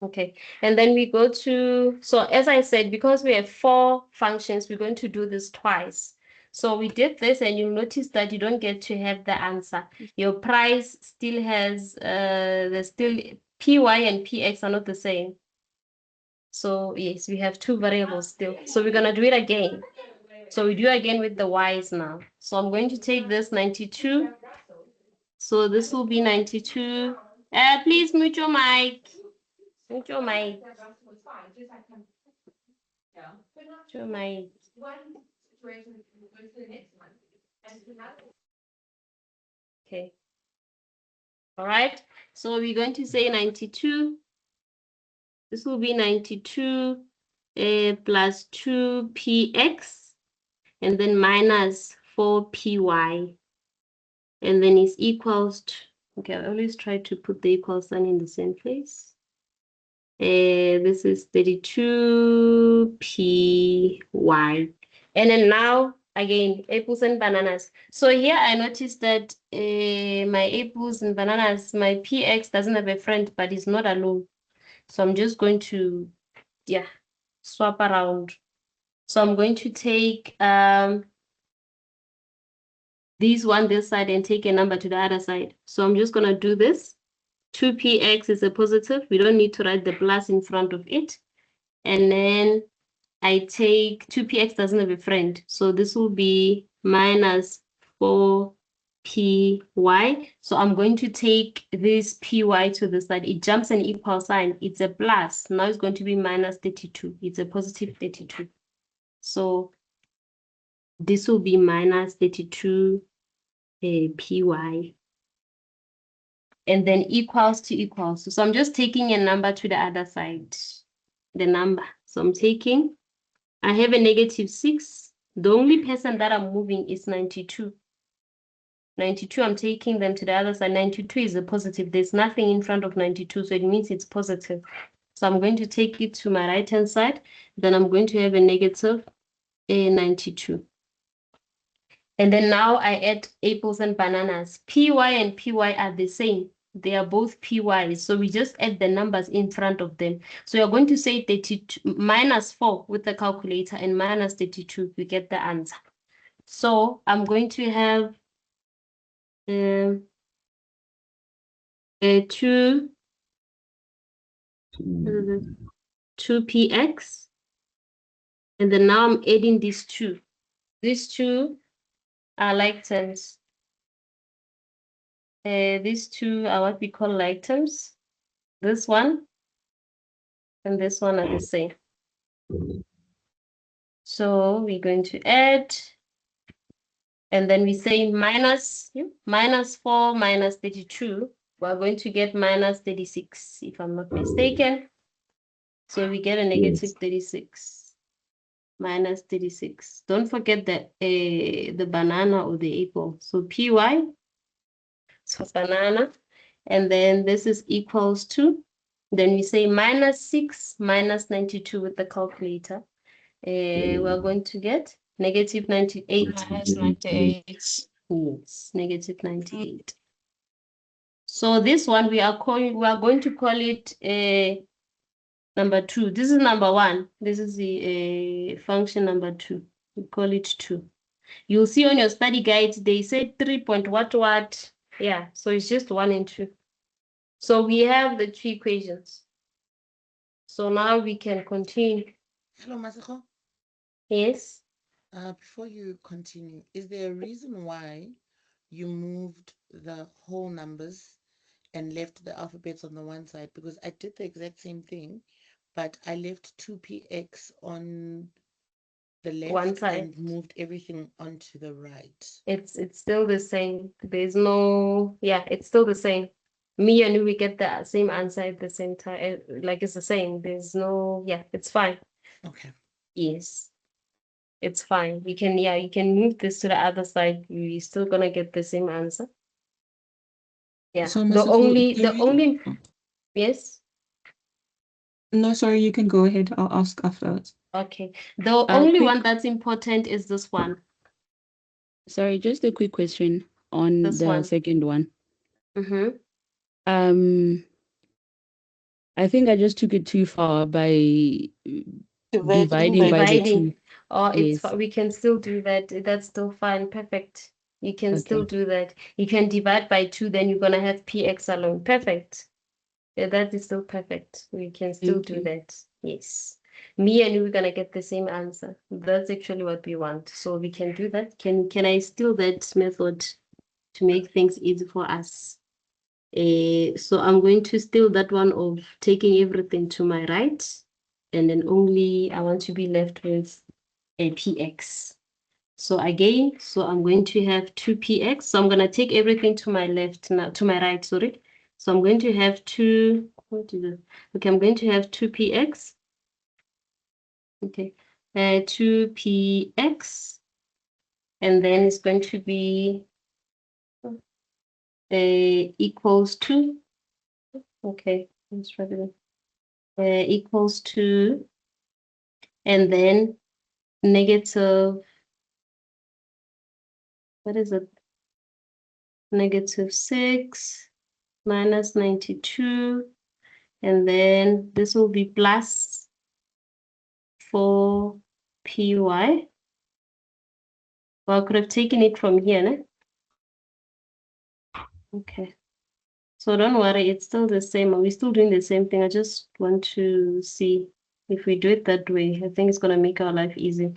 okay. And then we go to, so as I said, because we have 4 functions, we're going to do this twice. So we did this, and you'll notice that you don't get to have the answer. Your price still has, there's still PY and PX are not the same. So yes, we have 2 variables still. So we're gonna do it again. So we do again with the Y's now. So I'm going to take this 92. So this will be 92. Please mute your mic. Mute your mic. Mute your mic. Okay. All right. So we're going to say 92. This will be 92 plus 2px, and then minus 4py. And then is equals to, okay, I always try to put the equal sign in the same place. This is 32py. And then now, again, apples and bananas. So here I noticed that my apples and bananas, my px doesn't have a friend, but it's not alone. So I'm just going to, yeah, swap around. So I'm going to take this one this side and take a number to the other side. So I'm just going to do this. 2px is a positive. We don't need to write the plus in front of it. And then I take 2px doesn't have a friend. So this will be minus 4py. So I'm going to take this py to the side. It jumps an equal sign. It's a plus. Now it's going to be minus 32. It's a positive 32. So this will be minus 32 py. And then equals to equals. So I'm just taking a number to the other side. The number. So I'm taking, I have a negative 6. The only person that I'm moving is 92. 92, I'm taking them to the other side. 92 is a positive. There's nothing in front of 92, so it means it's positive. So I'm going to take it to my right-hand side. Then I'm going to have a negative 92. And then now I add apples and bananas. PY and PY are the same. They are both PYs. So we just add the numbers in front of them. So you're going to say 32 minus 4 with the calculator and minus 32. You get the answer. So I'm going to have 2 2px. And then now I'm adding these 2. These 2 are like terms. These 2 are what we call like terms. This one and this one are the same. So we're going to add, and then we say minus 4 minus 32. we're going to get minus 36, if I'm not mistaken. So we get a negative 36 minus 36. Don't forget the banana or the apple. So py, so banana, and then this is equals to, then we say minus 6 minus 92 with the calculator. We're going to get negative 98. Minus 98. Yes, negative 98. So this one we are going to call it number 2. This is number 1. This is the function number 2. We call it 2. You'll see on your study guides they say 3 point what. Yeah, so it's just 1 and 2. So we have the 2 equations. So now we can continue. Hello, Masako. Yes. Before you continue, is there a reason why you moved the whole numbers and left the alphabets on the one side? Because I did the exact same thing, but I left 2px on the left One side. and moved everything onto the right. It's still the same. There's no, yeah, it's still the same. Me and you, we get the same answer at the same time. Like it's the same. There's no, yeah, it's fine. Okay. Yes, it's fine. You can move this to the other side. You're still gonna get the same answer. Yeah. So, The Masako, only, yes. No, sorry, you can go ahead. I'll ask afterwards. Okay. The only one that's important is this one. Sorry, just a quick question on This the one. second one. Mm-hmm. I think I just took it too far by dividing by the 2. Oh, Yes. we can still do that. That's still fine. Perfect. You can still Okay. do that. You can divide by 2, then you're gonna have px alone. Perfect. Yeah, that is still perfect. We can still Thank do you. that. Yes. Me and you, we're gonna get the same answer. That's actually what we want. So we can do that. Can I steal that method to make things easy for us? So I'm going to steal that one of taking everything to my right, and then only I want to be left with a px. So again, so I'm going to have 2px. So I'm going to take everything to my left now, to my right, sorry. So I'm going to have 2, okay, I'm going to have 2px. Okay, 2px, and then it's going to be equals to, okay, let's try it. Equals to, and then negative, what is it? Negative 6 minus 92, and then this will be plus 4py. Well, I could have taken it from here, né? Okay. So don't worry, it's still the same. We're still doing the same thing. I just want to see if we do it that way. I think it's going to make our life easy.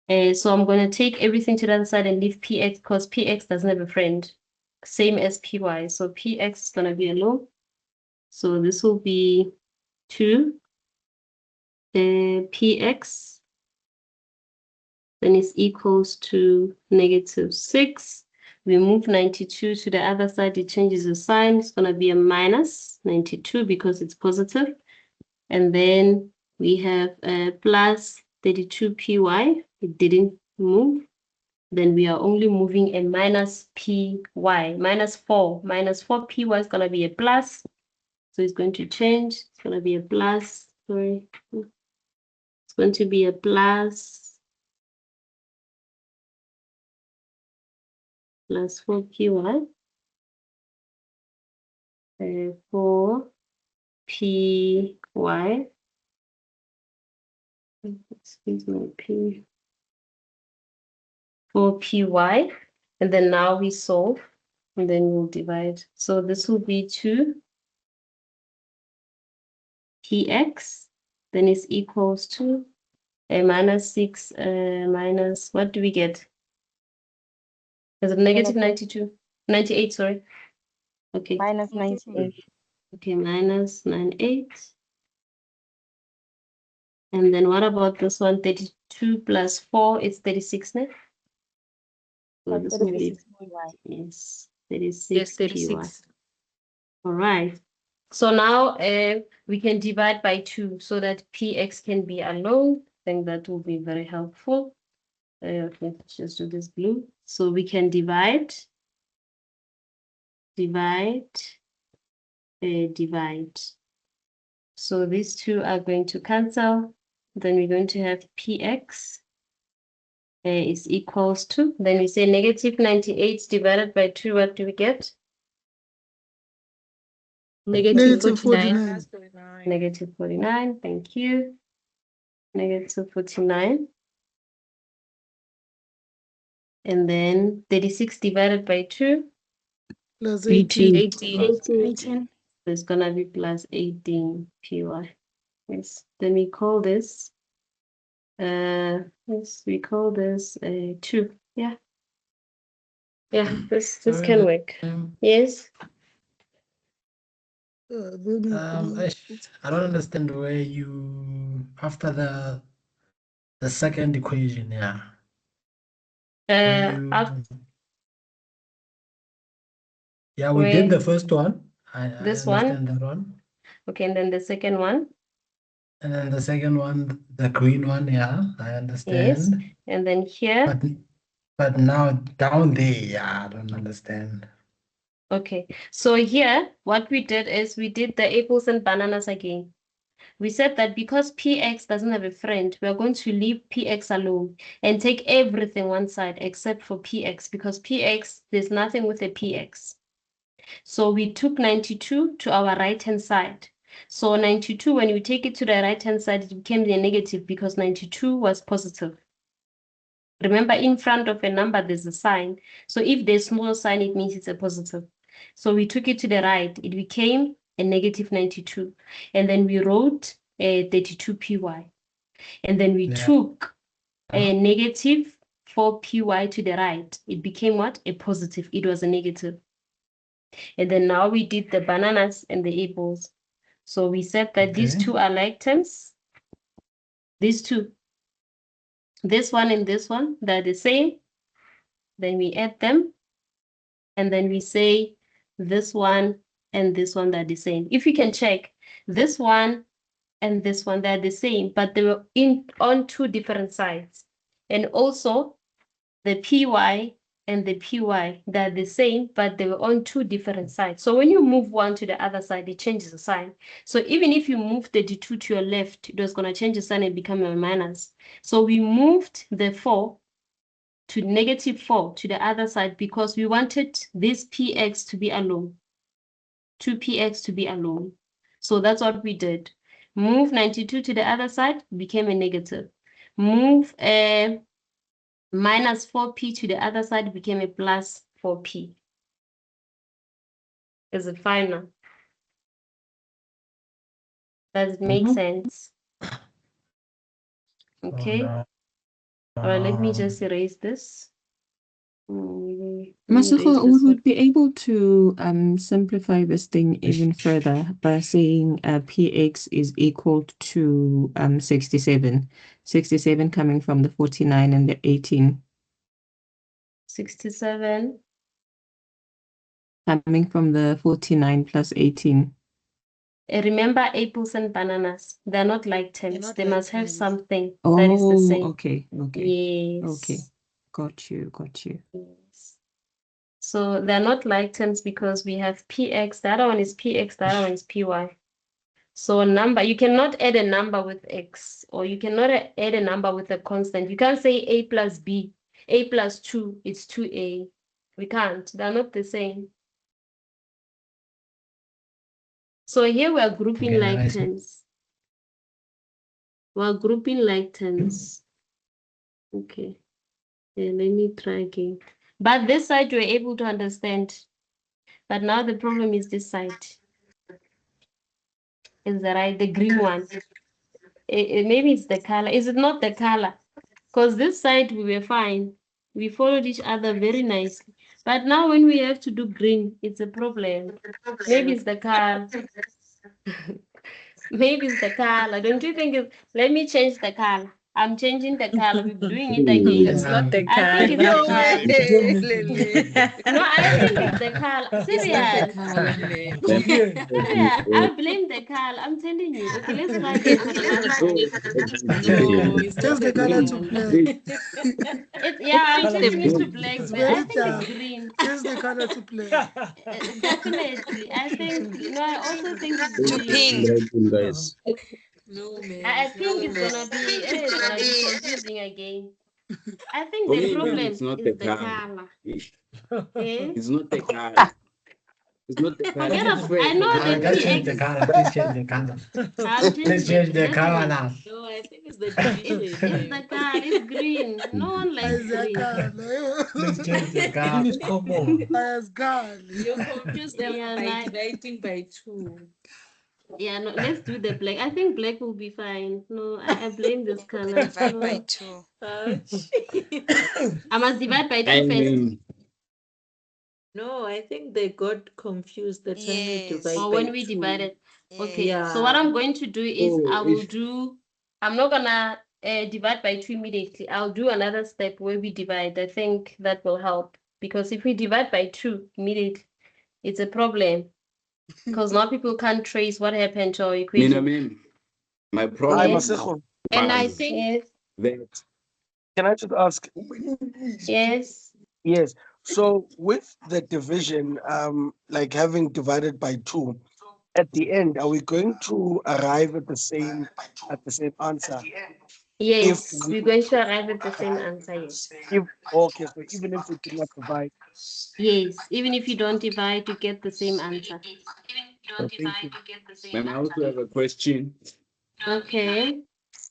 So I'm going to take everything to the other side and leave px because px doesn't have a friend. Same as py. So px is going to be alone. So this will be 2 px. Then it's equals to negative 6. We move 92 to the other side. It changes the sign. It's going to be a minus 92 because it's positive. And then we have plus 32py. It didn't move. Then we are only moving a minus py, minus 4. Minus 4py is going to be a plus. So it's going to change. It's going to be a plus. Sorry. It's going to be a plus 4py. 4py. Excuse me, p. 4py. And then now we solve. And then we'll divide. So this will be 2px. Then it's equals to a minus 6 minus, what do we get? Is it negative 92? 98, sorry. Okay. Minus 98. Okay, minus 98. And then what about this one? 32 plus 4 is 36, ne? So this will be, yes, 36 Yes, py. 36. All right. So now we can divide by 2 so that px can be alone. I think that will be very helpful. Okay, let's just do this blue. So we can divide. So these two are going to cancel. Then we're going to have px is equals to, then we say negative 98 divided by 2, what do we get? Negative Negative 49. 49. Negative 49, thank you. Negative 49. And then 36 divided by 2. Plus 18. 18. 18. So it's gonna be plus 18 py. Yes. Then we call this yes, we call this 2. Yeah. Yeah, this can work. Yes. I don't understand where you after the second equation, yeah. Yeah, we did the first one. I This understand one. that one. Okay, and then the second one. And then the second one, the green one, yeah, I Yes. understand. And then here. But now down there, yeah, I don't understand. Okay, so here what we did is we did the apples and bananas again. We said that because px doesn't have a friend, we are going to leave px alone and take everything one side except for px, because px, there's nothing with a px. So we took 92 to our right-hand side. So 92, when you take it to the right-hand side, it became the negative because 92 was positive. Remember, in front of a number, there's a sign. So if there's small sign, it means it's a positive. So we took it to the right. It became a negative 92. And then we wrote a 32 py. And then we took a negative 4 py to the right. It became what? A positive. It was a negative. And then now we did the bananas and the apples. So we said that these two are like terms. These two. This one and this one, they're the same. Then we add them. And then we say this one and this one, they're the same. If you can check, this one and this one, they're the same, but they were on 2 different sides. And also the py and the py, they're the same, but they were on 2 different sides. So when you move one to the other side, it changes the sign. So even if you move the 2 to your left, it was going to change the sign and become a minus. So we moved the 4 to negative 4 to the other side because we wanted this px to be alone, 2px to be alone. So that's what we did. Move 92 to the other side, became a negative. Move minus 4p to the other side, became a plus 4p. Is it final? Does it make sense? Okay. All right, let me just erase this. Masuko, we would be able to simplify this thing even further by saying px is equal to 67. 67 coming from the 49 and the 18. 67. Coming from the 49 plus 18. Remember apples and bananas. They're not like terms. They must have something that is the same. Okay. Yes. Okay. Got you. Yes. So they're not like terms because we have px, the other one is px, the other one is py. So a number, you cannot add a number with x, or you cannot add a number with a constant. You can't say a plus b, a plus 2, it's 2a. We can't. They're not the same. So here we are grouping like terms. We're grouping like terms. Okay. Yeah, let me try again. But this side you were able to understand. But now the problem is this side. Is the right, the green one. Maybe it's the color. Is it not the color? Because this side we were fine. We followed each other very nicely. But now when we have to do green, it's a problem. Maybe it's the color. Maybe it's the color. Don't you think let me change the color. I'm changing the color. We're doing it again. It's not the I think it's the Yo, color. Lily. No, I think it's the color. It's not the Serious. color, man. Serious. I blame the color. I'm telling you. Okay, let's try again for the last time. No, it's not the color. It's I'll think just the switch to black. It's Then I very think it's tough. green. Choose the color to play. Definitely. I think no, I also think it's to green. pink. guys. No, man. I It's not think the it's gonna be color. confusing again. I think For the me, maybe problem it's not is the the color. color. Eh? It's not the color. It's not the color. Forget It's about I first. know the Let's change the PX. color. Please change the color. I'll Let's change change it. the Let's color wait. now. No, I think it's the It's division. the color, it's green. No one likes green. Let's change the color. As God. You confused them Yeah, by like dividing by 2. yeah, no, let's do the black. I think black will be fine. No, I blame this color. Divide by No. 2. Ouch. I must divide by I 2 first. mean, No, I think they got confused the time we Yes. divide Or by when we 2. divided. Okay. Yes. So what Yeah. I'm going to do is oh, I will if do I'm not gonna divide by 2 immediately. I'll do another step where we divide. I think that will help because if we divide by 2 immediately, it's a problem because now people can't trace what happened to our Mina, equation. my Hi, problem Yes. Maseko. And I was think Yes. that Can I just ask? Yes. Yes. So with the division, like having divided by 2, at the end, are we going to arrive at the same answer? If Yes. we We're going to arrive at the same answer. Yes. if okay, so even if we do not divide, Yes. Even if you don't divide, you get the same answer. so thank you. ma'am, I also have a question. Okay.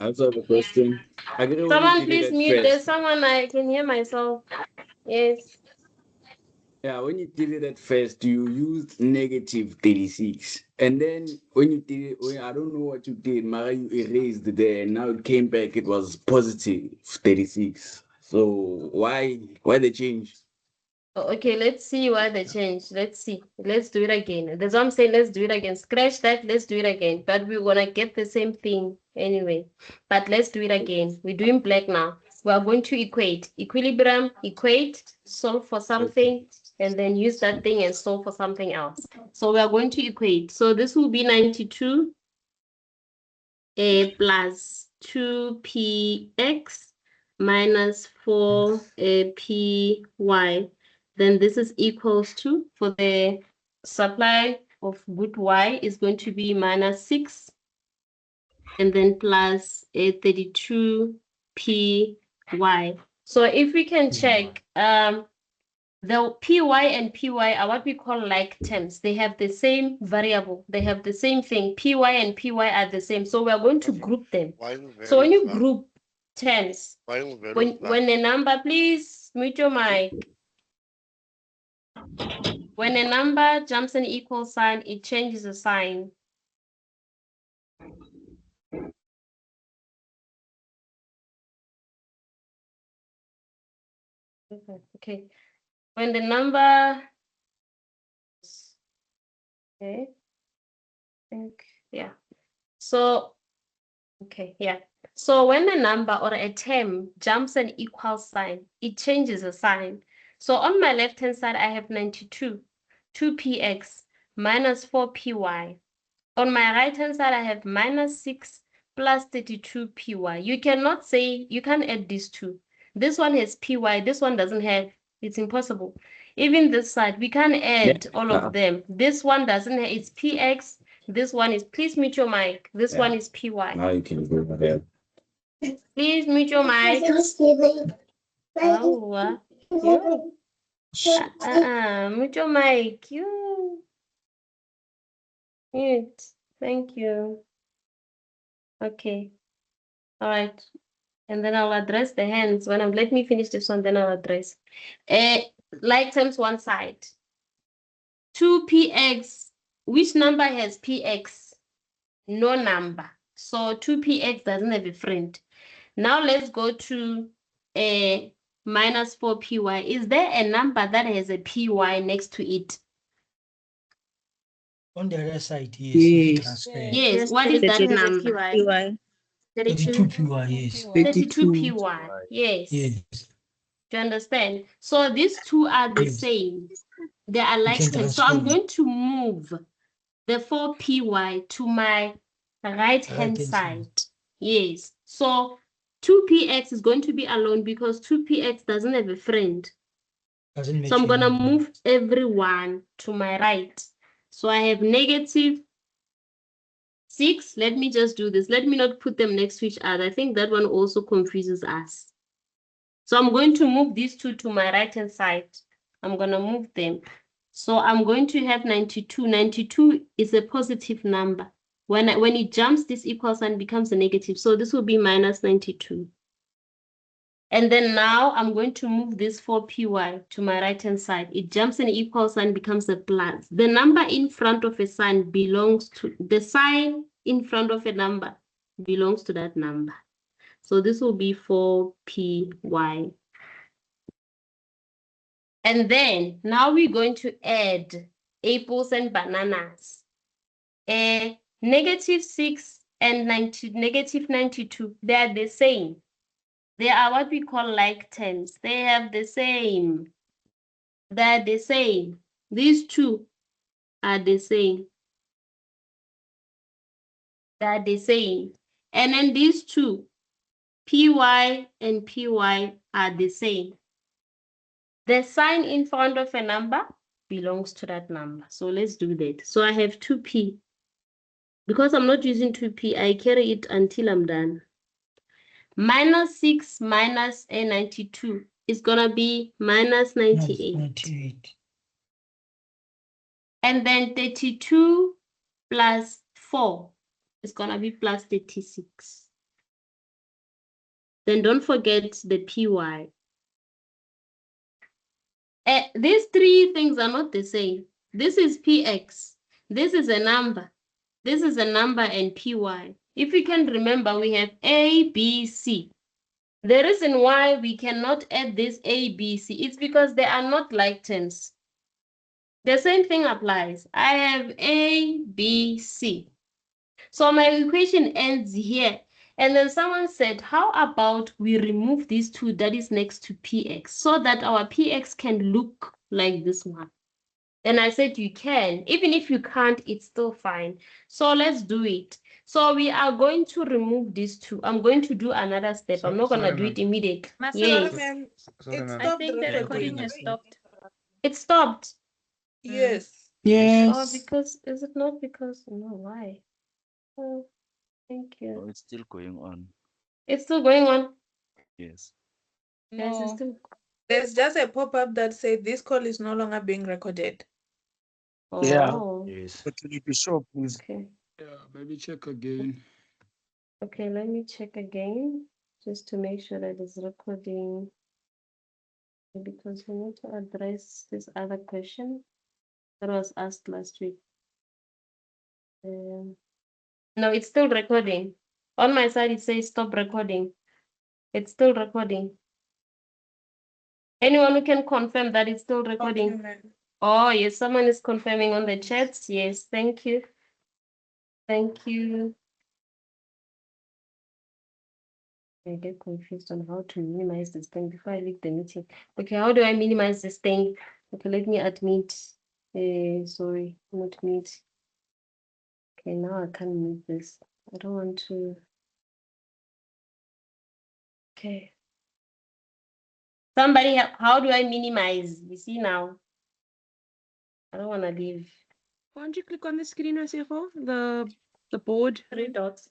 I also have a question. I agree when you Someone did it please at mute. There's first. someone I can hear myself. Yes. Yeah, when you did it at first, you used negative 36. And then when you did it, I don't know what you did, Mara, you erased there, and now it came back, it was positive 36. So why the change? Okay, let's see why they changed. Let's see. Let's do it again. That's what I'm saying. Let's do it again. Scratch that. Let's do it again. But we're gonna get the same thing anyway. But let's do it again. We're doing black now. We are going to equate. Equilibrium, equate, solve for something, and then use that thing and solve for something else. So we are going to equate. So this will be 92 plus 2px minus 4py. Then this is equals to, for the supply of good y is going to be minus 6 and then plus 32py. So if we can check, the py and py are what we call like terms. They have the same variable. They have the same thing. Py and py are the same. So we are going to group them. So when you group terms, when a number, please mute your mic. When a number jumps an equal sign, it changes the sign. Okay. When the number, okay, I think, yeah. So, okay, yeah. So when a number or a term jumps an equal sign, it changes the sign. So on my left-hand side, I have 92, 2px minus 4py. On my right-hand side, I have minus 6 plus 32py. You cannot say, you can't add these two. This one has py, this one doesn't have, it's impossible. Even this side, we can't add all of them. This one doesn't have, it's px, this one is, please mute your mic. This one is py. Now you can go ahead. Please mute your mic. Oh, you. Mute your mic. You. Mute. Thank you. Okay. All right. And then I'll address the hands. Let me finish this one, then I'll address. Like times one side. 2px. Which number has px? No number. So 2px doesn't have a friend. Now let's go to a minus 4py. Is there a number that has a py next to it? On the other side, yes, if you transfer. Yes. What is that number? 32 PY, yes. 32 PY. Yes. Yes. Do you understand? So these two are the Yes. same. They are You like can 10. So I'm transform going to move the 4 PY to my right-hand right-hand side. side. Yes. So 2PX is going to be alone because 2PX doesn't have a friend. Doesn't match So I'm going to anymore. move everyone to my right. So I have -6. Let me just do this. Let me not put them next to each other. I think that one also confuses us. So I'm going to move these two to my right-hand side. I'm going to move them. So I'm going to have 92. 92 is a positive number. When it jumps, this equal sign becomes a negative. So this will be -92. And then now I'm going to move this 4PY to my right-hand side. It jumps an equal sign, becomes a plus. The number in front of a sign belongs to, the sign in front of a number belongs to that number. So this will be 4PY. And then now we're going to add apples and bananas. -6 and -92, they are the same. They are what we call like terms. They have the same. They're the same. These two are the same. They're the same. And then these two, PY and PY, are the same. The sign in front of a number belongs to that number. So let's do that. So I have 2P. Because I'm not using 2P, I carry it until I'm done. -6 minus a 92 is going to be -98. 98. And then 32 plus 4 is going to be +36. Then don't forget the PY. These three things are not the same. This is PX. This is a number. This is a number and PY. If you can remember, we have A, B, C. The reason why we cannot add this A, B, C is because they are not like terms. The same thing applies. I have A, B, C. So my equation ends here. And then someone said, how about we remove these two that is next to PX so that our PX can look like this one? And I said, you can. Even if you can't, it's still fine. So let's do it. So we are going to remove these two. I'm going to do another step. I'm not going to do it immediately. Yes. Ma'am, it I stopped think the recording recording. has stopped. It stopped. Yes. Oh, Yes. because, is it not because, no, why? Oh, thank you. Oh, it's still going on. It's still going on. Yes. Yes, it's No. still. There's just a pop-up that said this call is no longer being recorded. Yeah, Oh, Yes. but can you be sure, please? okay. Yeah, maybe check again. Okay, let me check again just to make sure that it's recording because we need to address this other question that was asked last week. No, it's still recording. On my side, it says stop recording. It's still recording. Anyone who can confirm that it's still recording? Oh, yes, someone is confirming on the chats. Yes, thank you. Thank you. I get confused on how to minimize this thing before I leave the meeting. Okay, how do I minimize this thing? Okay, let me admit. Sorry, not mute. Okay, now I can't mute this. I don't want to. Okay. Somebody, how do I minimize? You see now? I don't want to leave. Why don't you click on the screen, Asifo? The board. 3 dots.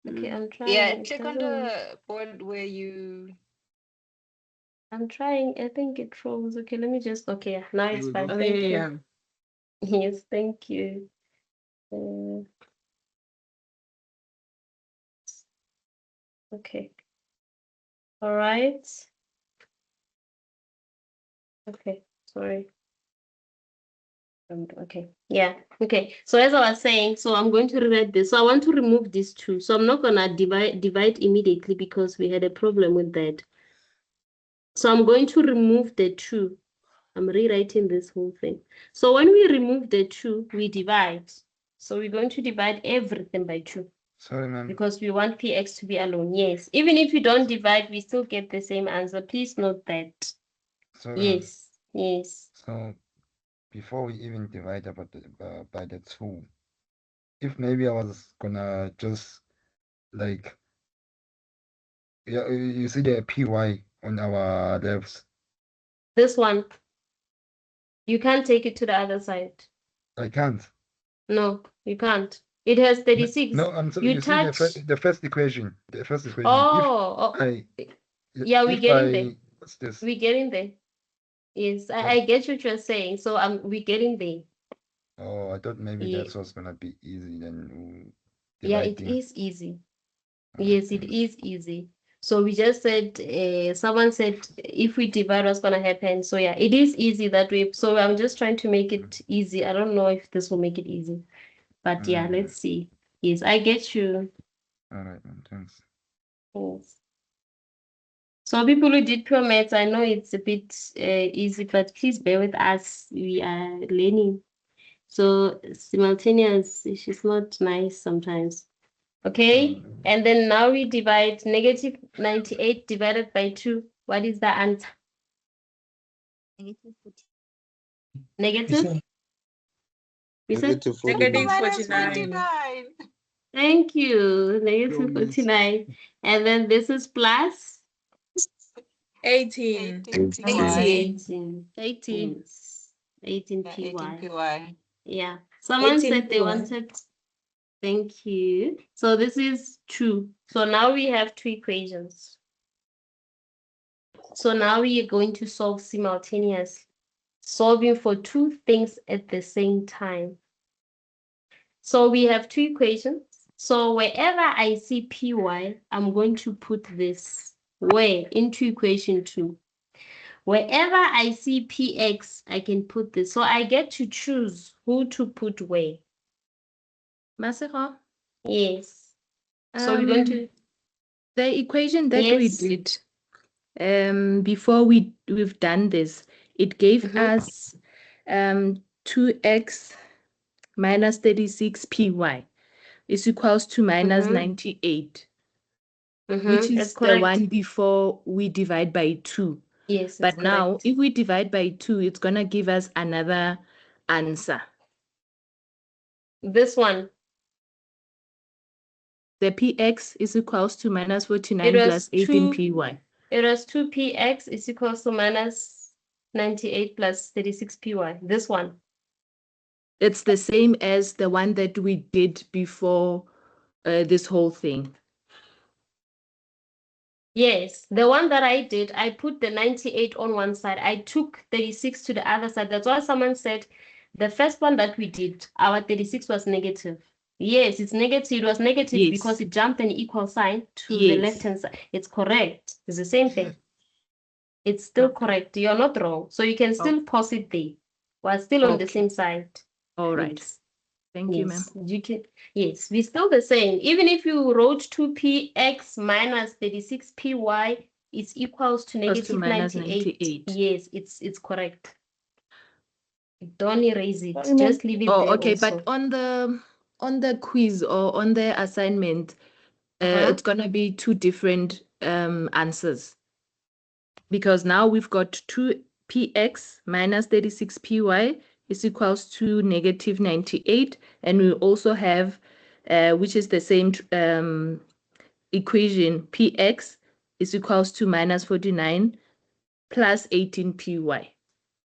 Okay, I'm trying. Yeah, It click on doesn't- the board where you. I'm trying. I think it froze. Okay, let me just. Okay, now There it's we fine. go. Oh, Thank you. yeah. Yes, thank you. Okay. All right. Okay, sorry. Okay, yeah, okay. So as I was saying, so I'm going to rewrite this. So I want to remove these two. So I'm not gonna divide immediately because we had a problem with that. So I'm going to remove the two. I'm rewriting this whole thing. So when we remove the two, we divide. So we're going to divide everything by 2. Sorry, ma'am. Because we want px to be alone. Yes. Even if you don't divide, we still get the same answer. Please note that. Sorry, yes. Yes. So before we even divide by the 2, if maybe I was gonna just like, yeah, you see the py on our left. This one. You can't take it to the other side. I can't. No, you can't. It has 36. No, I'm sorry. You You see touch. the first equation. The first equation. Oh, yeah, we're if getting there. what's this? We're getting there. Yes, I get what you're saying. So we're getting there. Oh, I thought maybe Yeah. that was gonna be easy then. Yeah, it is easy. Yes, it is easy. So we just said, someone said if we divide, what's gonna happen? So yeah, it is easy that way. So I'm just trying to make it easy. I don't know if this will make it easy, but yeah, let's see. Yes, I get you. All right, thanks. Yes. So people who did pure maths, I know it's a bit easy, but please bear with us. We are learning. So simultaneous, she's not nice sometimes. Okay, and then now we divide negative 98 divided by 2. What is the answer? Negative? We said Negative Negative 49. 49. thank you. Negative 49. And then this is plus 18. 18. 18. Yes. 18 Yeah, py. 18 PY. Yeah. Someone 18 said they PY. wanted. Thank you. So this is 2. So now we have 2 equations. So now we are going to solve simultaneously, solving for 2 things at the same time. So we have 2 equations. So wherever I see py, I'm going to put this where into equation 2. Wherever I see px, I can put this. So I get to choose who to put where. Masera, Yes. So we're going to the equation that we did before we've done this, it gave us 2x minus 36 py is equals to minus 98, which is the one before we divide by 2. Yes, but now if we divide by 2, it's gonna give us another answer. This one. The px is equals to minus 49 plus 18 py. It was 2px is equals to minus 98 plus 36 py. This one. It's the same as the one that we did before this whole thing. Yes, the one that I did, I put the 98 on one side. I took 36 to the other side. That's why someone said the first one that we did, our 36 was negative. Yes, it's negative. It was negative because it jumped an equal sign to the left-hand side. It's correct. It's the same thing. It's still correct. You're not wrong. So you can still pause it there. We're still on the same side. All right. Thank you, ma'am. You can, yes, we're still the same. Even if you wrote 2px minus 36 py is equals to negative 98. Yes, it's correct. Don't erase it. Just leave it there. Okay, also. But on the quiz or on the assignment, it's gonna be 2 different answers. Because now we've got 2px minus 36 py is equals to negative 98, and we also have, which is the same equation, px is equals to minus 49 plus 18 py.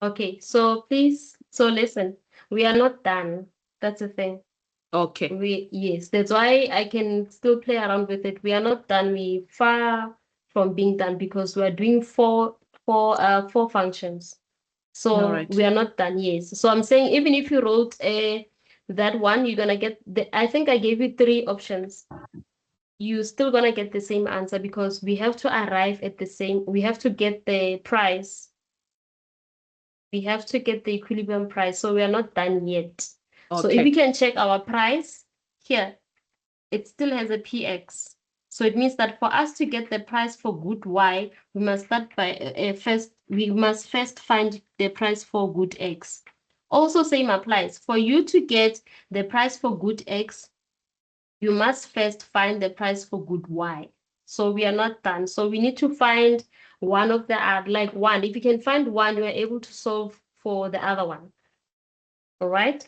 Okay, so please, so listen, we are not done. That's the thing. Okay. Yes, that's why I can still play around with it. We are not done. We far from being done because we are doing four functions. So we are not done. Yes. So I'm saying even if you wrote that one, you're gonna get I think I gave you 3 options. You're still gonna get the same answer because we have to arrive at the same. We have to get the price. We have to get the equilibrium price. So we are not done yet. So if we can check our price here, it still has a px. So it means that for us to get the price for good y, we must start by we must first find the price for good x. Also same applies. For you to get the price for good x, you must first find the price for good Y. So we are not done. So we need to find one of the like one. If you can find one, you are able to solve for the other one. All right.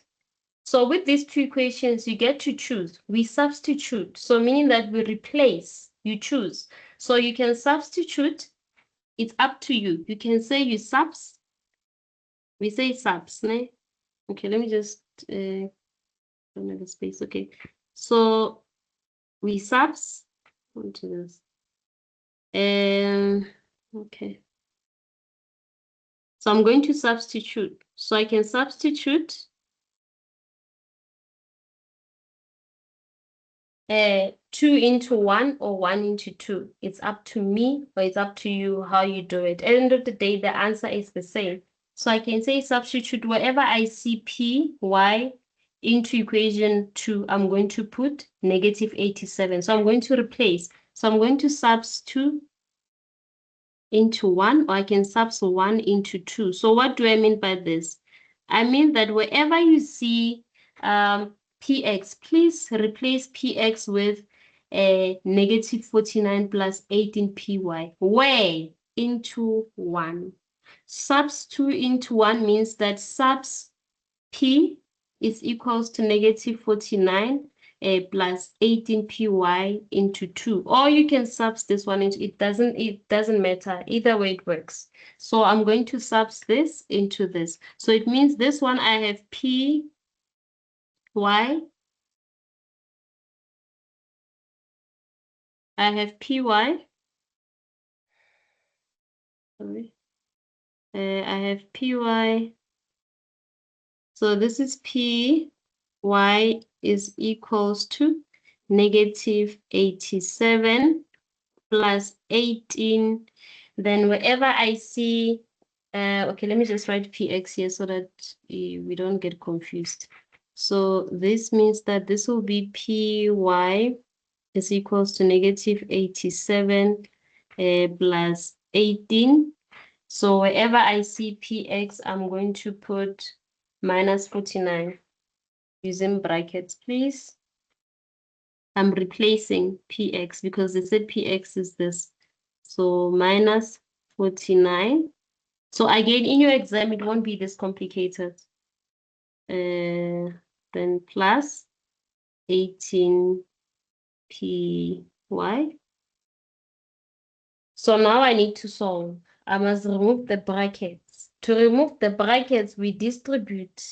So with these two equations, you get to choose. We substitute. So meaning that we replace, you choose. So you can substitute. It's up to you. You can say you subs. We say subs, ne? Okay, let me just don't have a space. Okay. So we subs onto this. Okay. So I'm going to substitute. So I can substitute 2 into 1 or 1 into 2. It's up to me or it's up to you how you do it. At the end of the day, the answer is the same. So I can say substitute wherever I see P, Y into equation 2, I'm going to put negative 87. So I'm going to replace. So I'm going to substitute into 1, or I can substitute 1 into 2. So what do I mean by this? I mean that wherever you see px, please replace px with negative 49 plus 18py. Where? Into 1. Subs 2 into 1 means that subs p is equals to negative 49 plus 18py into 2. Or you can subs this one into, it doesn't matter. Either way it works. So I'm going to subs this into this. So it means this one I have p y. I have py. Sorry. I have py. So this is p. Y is equals to negative 87 plus 18. Then wherever I see, okay, let me just write px here so that we don't get confused. So this means that this will be py is equals to negative 87 plus 18. So wherever I see px, I'm going to put minus 49 using brackets, please. I'm replacing px because they said px is this. So minus 49. So again, in your exam, it won't be this complicated. Then plus 18py. So now I need to solve. I must remove the brackets. To remove the brackets, we distribute.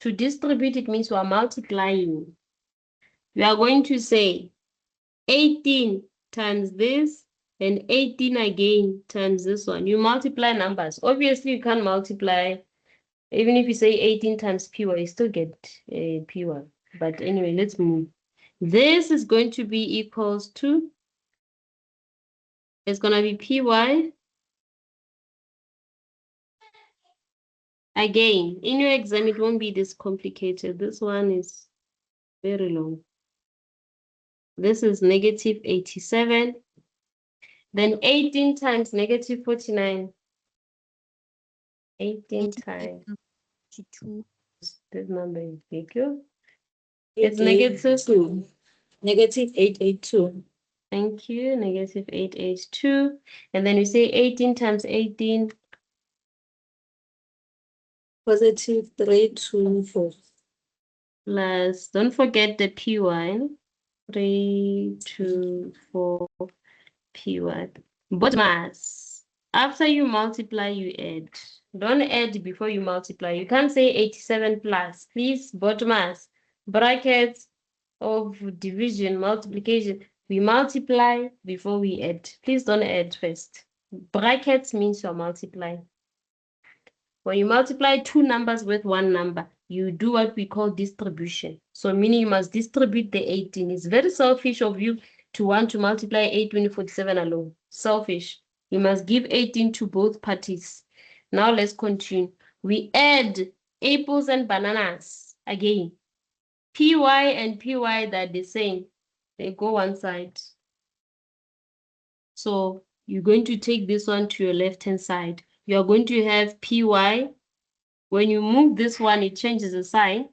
To distribute, it means we are multiplying. We are going to say 18 times this and 18 again times this one. You multiply numbers. Obviously, you can't multiply. Even if you say 18 times py, you still get py. But anyway, let's move. This is going to be equals to, it's going to be py. Again, in your exam, it won't be this complicated. This one is very long. This is negative 87. Then 18 times negative 49. 18 times 2. this number is bigger. It's negative 2. Negative 882. Thank you. Negative 882. And then we say 18 times 18. Positive 324. Plus, don't forget the py. 324 py. But mass. After you multiply, you add. Don't add before you multiply. You can't say 87 plus. Please, but mass. Brackets of division, multiplication. We multiply before we add. Please don't add first. Brackets means you're multiplying. When you multiply two numbers with one number, you do what we call distribution. So meaning you must distribute the 18. It's very selfish of you to want to multiply 8 20, 47 alone. Selfish. You must give 18 to both parties. Now let's continue. We add apples and bananas again. py and py, they're the same. They go one side. So you're going to take this one to your left-hand side. You're going to have py. When you move this one, it changes the sign.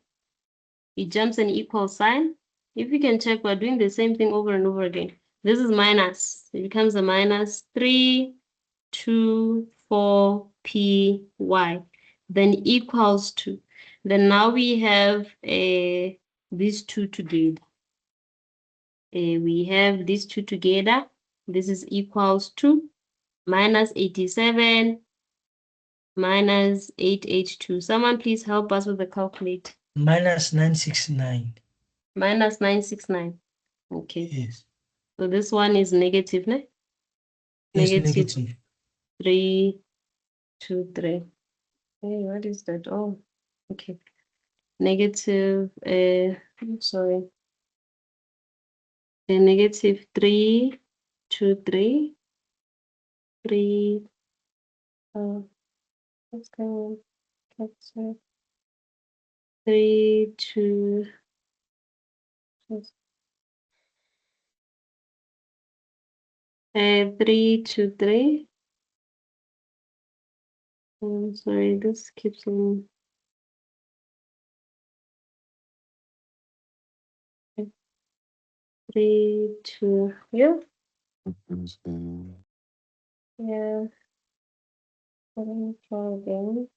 It jumps an equal sign. If you can check, we're doing the same thing over and over again. This is minus. It becomes a minus 3, 2, 4, P, Y. Then equals to. Then now we have these two together. We have these two together. This is equals to minus 87 minus 882. Someone please help us with the calculator. Minus 969. Minus 969. Okay. Yes. So this one is negative, ne? Yes, Negative 3, 2, 3. Hey, what is that? Oh, okay. Negative, I'm sorry. Negative 3, 2, 3, 3, what's going on? Cancel. 3, 2, 3, 2, 3. I'm sorry, this keeps on. 3, 2, yeah. Yeah. Let me try again.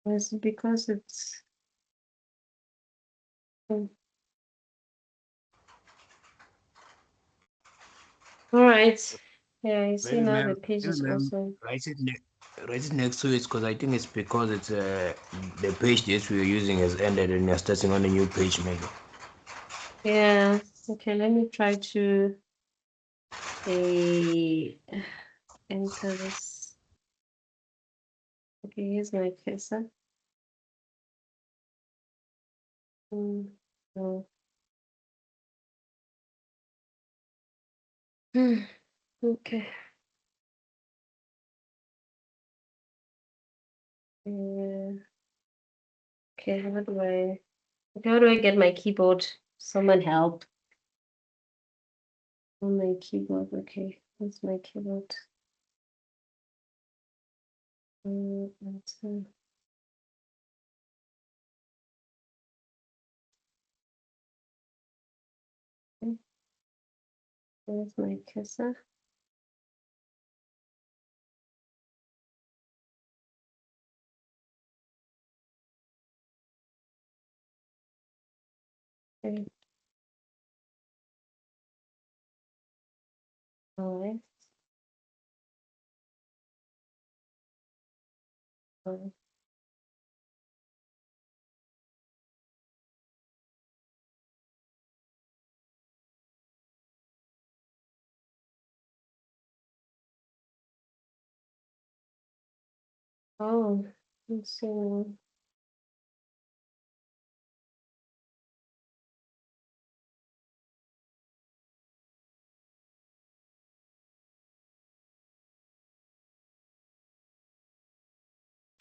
It's because it's. All right. Yeah, you see now the page is also. Write it next to it because I think it's because it's the page that we're using has ended and you're starting on a new page maybe. Yeah. Okay, let me try to enter this. Okay, here's my cursor. No. Okay. Okay, how do I get my keyboard? Someone help. On my keyboard, okay. That's my keyboard. Okay. There's my cursor. Okay. All right. Oh, let's see.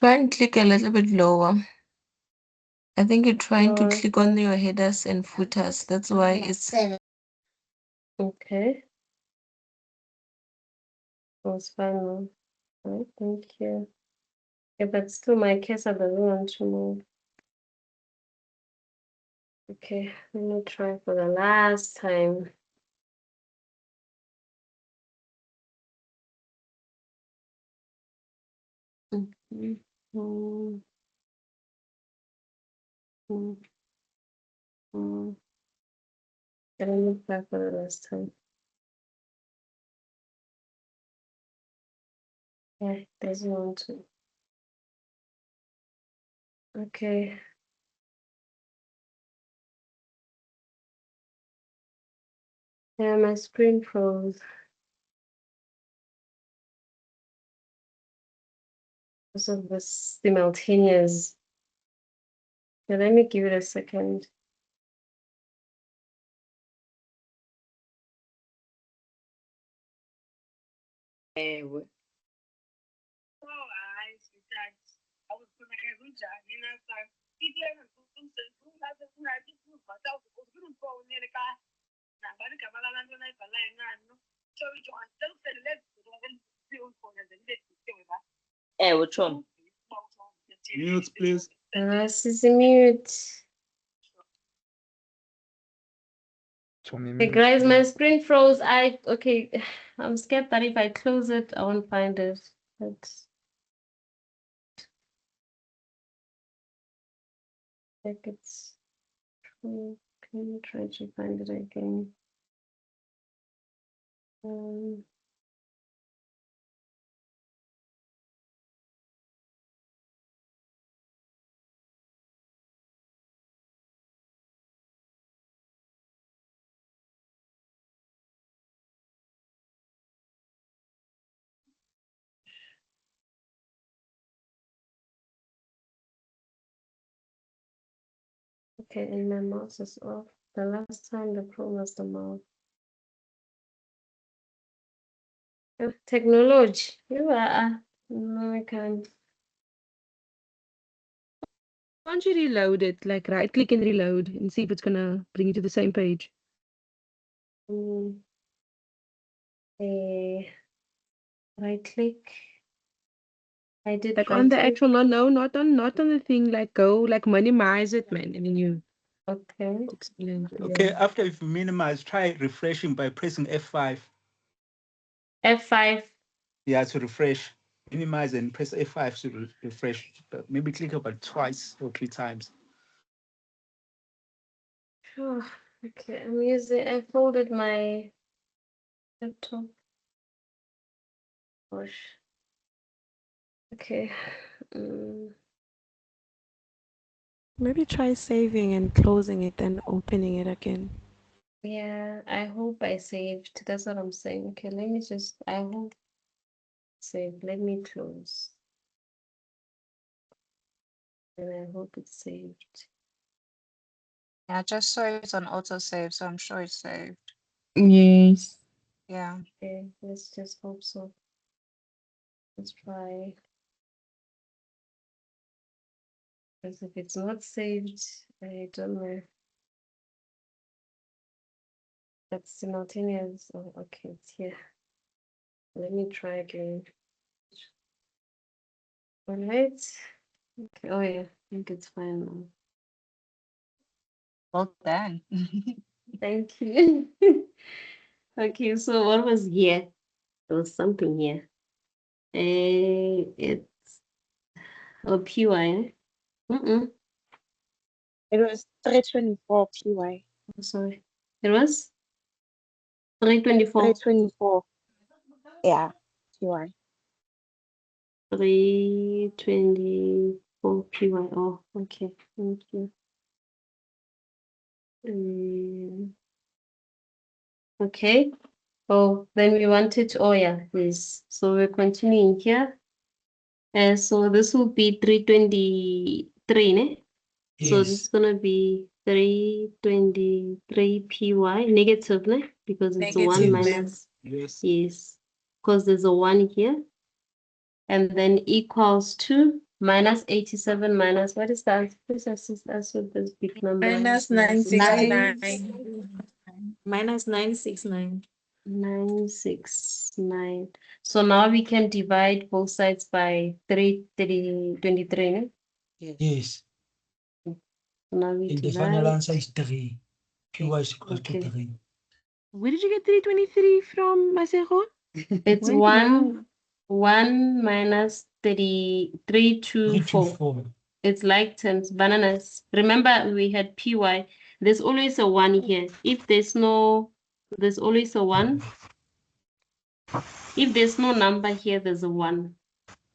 Try and click a little bit lower. I think you're trying to click on your headers and footers. That's why it's. Okay. That's fine now. Right, thank you. Yeah, but still my cursor doesn't want to move. Okay, let me try for the last time. Mm, mm, mm, mm. Let me try for the last time. Yeah, it doesn't want to. Okay. Yeah, my screen froze. Because of the simultaneous. Yeah, let me give it a second. Ewe. Which one? Mute, please. Mute. Okay, guys, my screen froze. Okay, I'm scared that if I close it, I won't find it. But like it's can you try to find it again? Okay, and my mouse is off. The last time the Chrome was the mouse. Technology. You are. No, I can't. Why don't you reload it? Like right click and reload and see if it's gonna bring you to the same page. Right click. I did like right on the click. actual no, not on the thing. Like go like minimize it, man, and then you. Okay. Okay, after you've minimized, try refreshing by pressing F5. F5. Yeah, to refresh. Minimize and press F5 to refresh. But maybe click about twice or 3 times. Oh, okay, I folded my laptop. Gosh. Okay. Maybe try saving and closing it and opening it again. Yeah, I hope I saved. That's what I'm saying. Okay, let me just, I hope save. Let me close. And I hope it's saved. Yeah, just so it's on autosave, so I'm sure it's saved. Yes. Yeah. Okay, let's just hope so. Let's try. Because if it's not saved, I don't know. That's simultaneous. Oh, okay, it's here. Let me try again. All right. Okay. Oh yeah, I think it's fine now. Well done. Thank you. Okay, so what was here? There was something here. It's PY. It was 324 PY. Oh, sorry. It was 324. 324. Yeah, PY. 324 PY. Oh, okay. Thank you. Okay. Oh, then we wanted to, oh yeah, yes. So we're continuing here. So this will be 323, ne? So this is gonna be 323 PY negative, ne? Because it's Negative, 1 ma'am. minus, Yes. yes, because there's a 1 here. And then equals to minus 87 minus, what is that? Please assist us with this big number. Minus 969. Minus 969. 969. So now we can divide both sides by 23, ne? Yes. So now we And the final divide. answer is 3. PY is equal to 3. Where did you get 323 from, Masego? It's 1 minus 324. It's like terms bananas. Remember we had PY. There's always a 1 here. If there's always a 1. If there's no number here, there's a 1.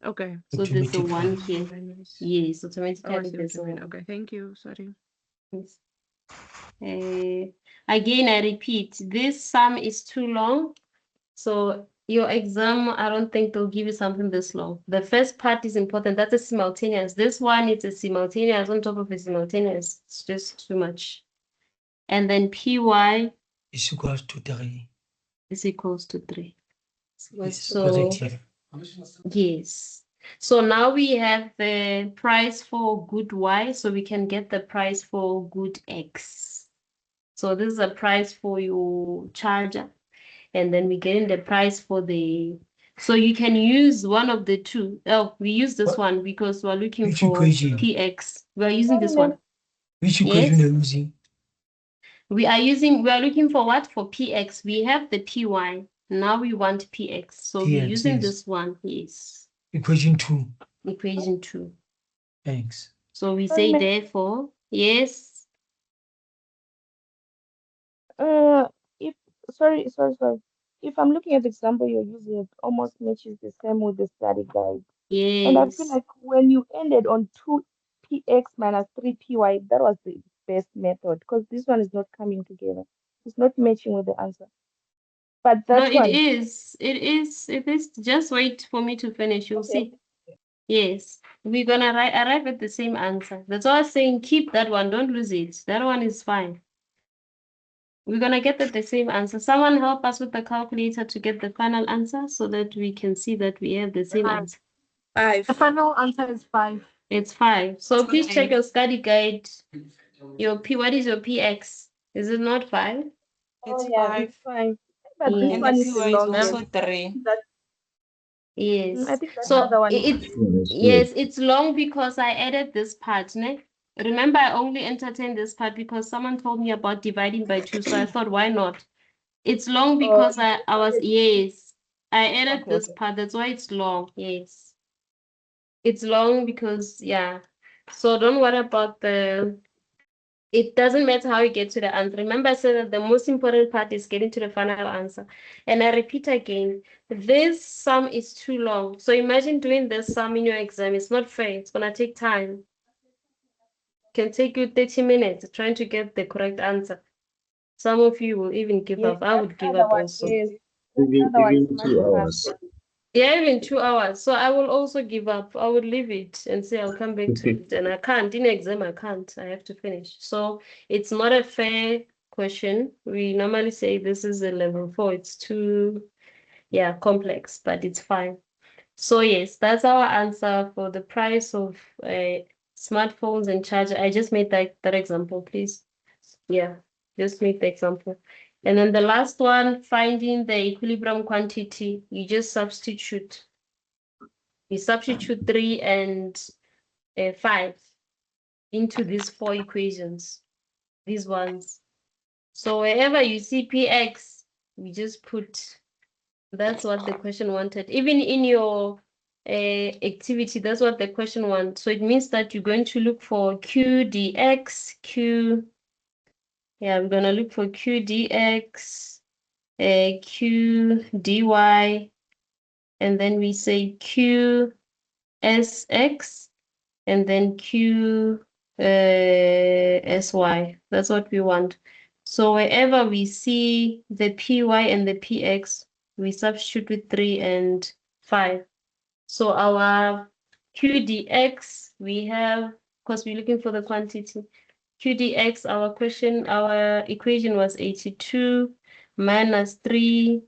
Okay. So there's a 1 here. Yes, Oh, I automatically see what there's you a mean. 1. Okay, thank you. Sorry. Yes. Again, I repeat, this sum is too long. So your exam, I don't think they'll give you something this long. The first part is important. That's a simultaneous. This one is a simultaneous on top of a simultaneous. It's just too much. And then PY is equals to 3. is equals to 3. Yes, So correct. yes. So now we have the price for good Y, so we can get the price for good X. So this is a price for your charger, and then we getting the price for the. So you can use one of the two. Oh, we use this one because we're looking Which for equation? PX. We're using this one. Which equation Yes. are you using? We are looking for what? For PX. We have the PY. Now we want PX. So we're PX, using yes. this one. Yes. Equation 2. Equation 2. Thanks. So we Sorry, say ma'am. therefore, yes. Uh, if sorry. If I'm looking at the example you're using, it almost matches the same with the study guide. And I feel Yes. like when you ended on 2px minus 3py, that was the best method because this one is not coming together. It's not matching with the answer. But No, that it one, is. It is. It is. Just wait for me to finish. You'll okay. see. Yes. We're gonna arrive at the same answer. That's why I was saying keep that one. Don't lose it. That one is fine. We're gonna get at the same answer. Someone help us with the calculator to get the final answer so that we can see that we have the same answer. 5. The final answer is 5. It's 5. So please check Okay. your study guide. Your P, what is your PX? Is it not 5? Oh It's yeah, 5. it's fine. But this And the one is Yes. the PY is longest. also 3. That I Yes. think that So other one is it's easier. yes, it's long because I added this part, ne? Remember, I only entertained this part because someone told me about dividing by 2, so I thought, why not? It's long Oh, because you I was, added. yes, I added Okay, this okay. part. That's why it's long. Yes. It's long because, yeah. So don't worry about it doesn't matter how you get to the answer. Remember, I said that the most important part is getting to the final answer. And I repeat again, this sum is too long. So imagine doing this sum in your exam. It's not fair. It's going to take time. It can take you 30 minutes trying to get the correct answer. Some of you will even give Yes, up. I that would give other up one, also. yes. That other one is Even much 2 hours. faster. Yeah, even 2 hours. So I will also give up. I would leave it and say I'll come back to it. And I can't. In exam, I can't. I have to finish. So it's not a fair question. We normally say this is a level 4. It's too, yeah, complex, but it's fine. So yes, that's our answer for the price of smartphones and charger. I just made that example, please. Yeah, just make the example. And then the last one, finding the equilibrium quantity, you just substitute. You substitute 3 and 5 into these 4 equations, these ones. So wherever you see px, we just put, that's what the question wanted. Even in your activity, that's what the question wants. So it means that you're going to look for q dx, we're going to look for q dx, q dy, and then we say q sx, and then q sy. That's what we want. So wherever we see the py and the px, we substitute with 3 and 5. So our q dx, we have, because we're looking for the quantity, q dx, our equation was 82 minus 3p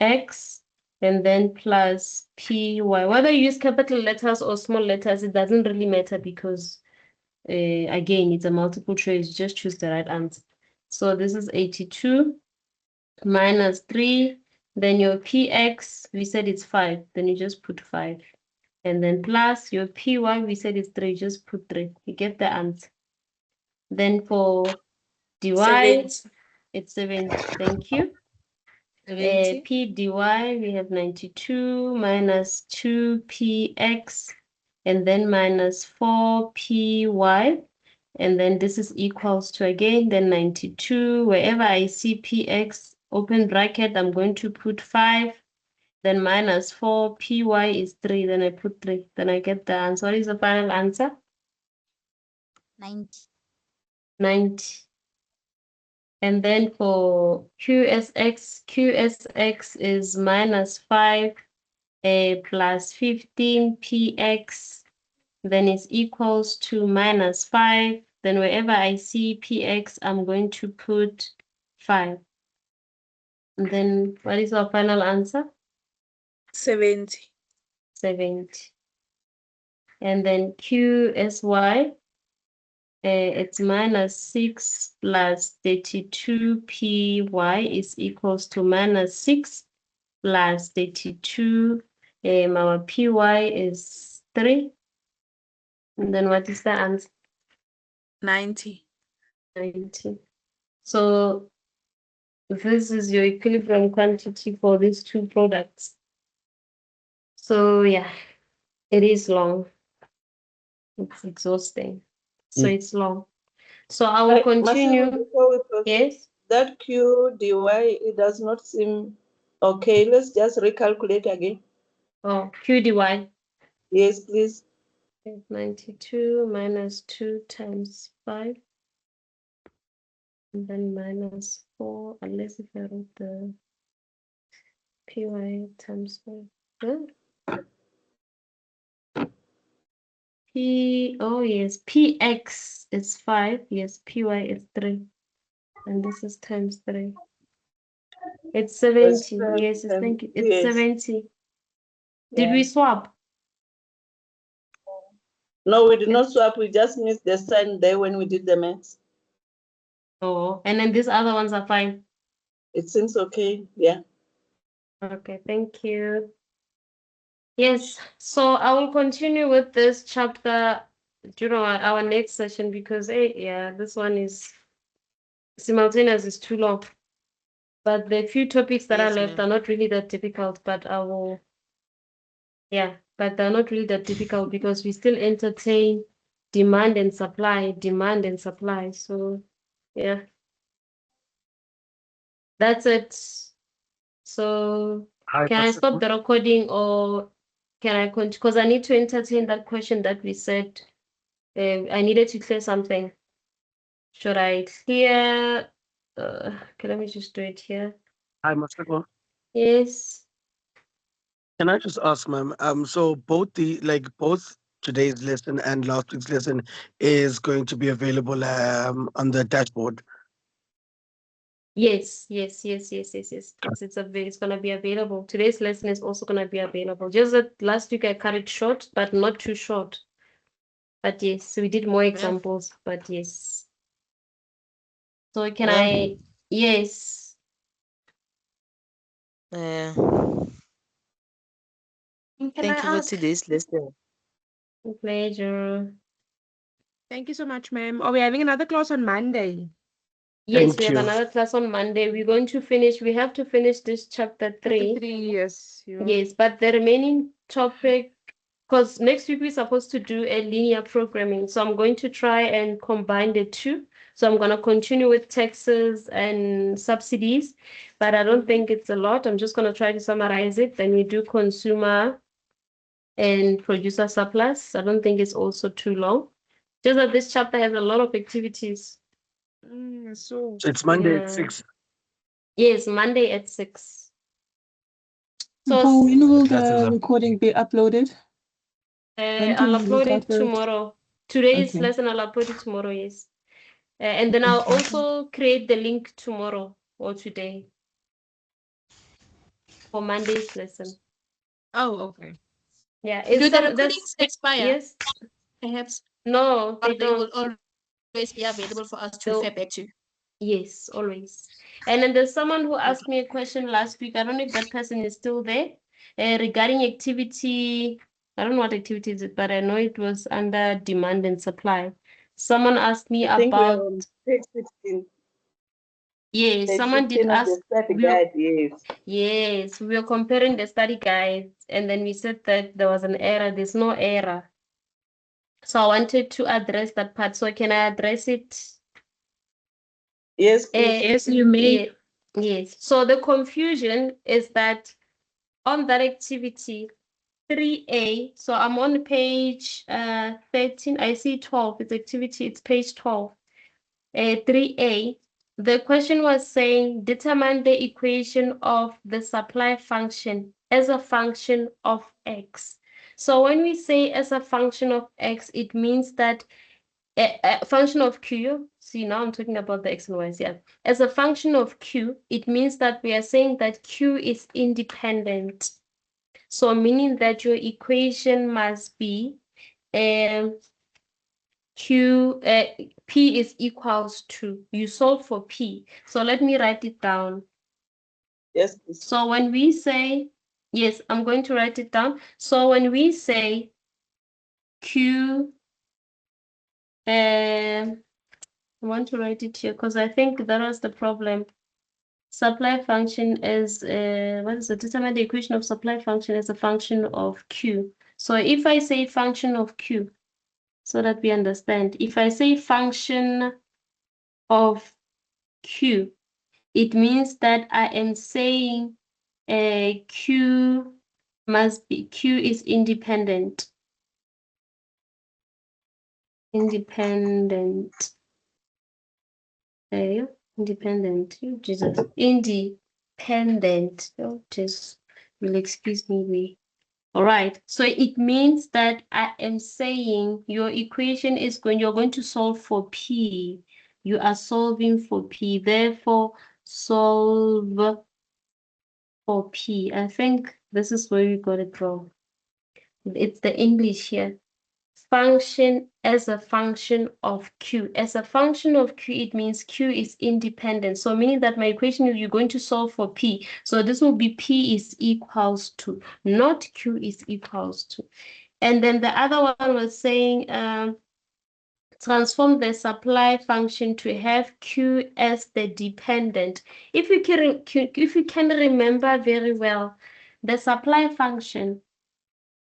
x, and then plus py. Whether you use capital letters or small letters, it doesn't really matter because, again, it's a multiple choice. You just choose the right answer. So this is 82 minus 3. Then your px, we said it's 5. Then you just put 5. And then plus your py, we said it's 3. Just put 3. You get the answer. Then for dy, 70. it's 70. Thank you. 70. P dy, we have 92 minus 2px, and then minus 4py, and then this is equals to, again, then 92. Wherever I see px, open bracket, I'm going to put 5, then minus 4py is 3, then I put 3, then I get the answer. What is the final answer? 90. 90. And then for qsx is minus 5 plus 15px, then is equals to minus 5. Then wherever I see px, I'm going to put 5. And then what is our final answer? 70. 70. And then QSY, it's minus 6 plus 32 PY is equals to minus 6 plus 32. Our PY is 3. And then what is the answer? 90. 90. So this is your equilibrium quantity for these two products. So yeah, it is long. It's exhausting. So it's long. So I will continue. Before we proceed, Yes. that Q dy, it does not seem okay. Let's just recalculate again. Oh, Q dy. Yes, please. 92 minus 2 times 5. And then minus 4, unless if I wrote the py times 5. Huh? Oh yes, px is 5. Yes, py is 3. And this is times 3. It's 70. Yes, it's, thank you. It's 70. Did we swap? No, we did not swap. We just missed the sign there when we did the maths. Oh, and then these other ones are fine. It seems okay. Yeah. Okay, thank you. Yes, so I will continue with this chapter, our next session because, yeah, this one is simultaneous is too long. But the few topics that are left are not really that difficult, but I will, yeah, but they're not really that difficult because we still entertain demand and supply, demand and supply. So, yeah, that's it. So, Hi, can I stop the recording or can I continue? Because I need to entertain that question that we said. I needed to clear something. Should I clear? Okay, let me just do it here. Hi, Masako. Yes. Can I just ask, ma'am? So both today's lesson and last week's lesson is going to be available on the dashboard. Yes. It's gonna be available. Today's lesson is also gonna be available. Just that last week I cut it short, but not too short. But yes, so we did more examples, but yes. So can I? Yes. Thank Can you I for ask? today's lesson. Pleasure. Thank you so much, ma'am. Are we having another class on Monday? Yes, we have another class on Monday. We're going to finish. We have to finish this chapter 3. Chapter 3, yes. Yes, but the remaining topic, because next week we're supposed to do a linear programming. So I'm going to try and combine the two. So I'm going to continue with taxes and subsidies, but I don't think it's a lot. I'm just going to try to summarize it. Then we do consumer and producer surplus. I don't think it's also too long. Just that this chapter has a lot of activities. So it's Monday at Yeah. 6. Yes, Monday at 6. So Paul, when will the recording be uploaded? When can I'll we look upload out it for it? tomorrow. Today's Okay. lesson, I'll upload it tomorrow, yes. And then I'll also create the link tomorrow or today for Monday's lesson. Oh, okay. Yeah, Do it's the some recordings expire? yes. Perhaps. No, Or they they will don't. always be available for us to They'll- refer back to. Yes, always. And then there's someone who asked me a question last week. I don't know if that person is still there. Regarding activity, I don't know what activity is it, but I know it was under demand and supply. Someone asked me I think we are about on page 16. yes, Page someone did 16 of the ask. study guide, yes. Yes, we were comparing the study guides, and then we said that there was an error. There's no error. So I wanted to address that part. So can I address it? Yes, please. Yes, you may. Yes. So the confusion is that on that activity 3A, so I'm on page 13. I see 12. It's activity, it's page 12. 3A, the question was saying determine the equation of the supply function as a function of x. So when we say as a function of x, it means that a function of q, see now I'm talking about the x and y's, yeah. As a function of q, it means that we are saying that q is independent. So meaning that your equation must be Q, P is equals to, you solve for P. So let me write it down. Yes, please. So when we say, yes, I'm going to write it down. So when we say Q, I want to write it here because I think that was the problem. Supply function is, what is it? Determine the equation of supply function as a function of Q. So if I say function of Q, so that we understand, if I say function of Q, it means that I am saying Q is independent. Independent. Independent. Oh, Jesus. Independent. Oh, Jesus. Will excuse me. All right. So it means that I am saying your equation is you're going to solve for P. You are solving for P. Therefore, solve for P. I think this is where you got it wrong. It's the English here. Function as a function of Q. As a function of Q, it means Q is independent. So meaning that my equation is you're going to solve for P. So this will be P is equals to, not Q is equals to. And then the other one was saying transform the supply function to have Q as the dependent. If you can remember very well, the supply function,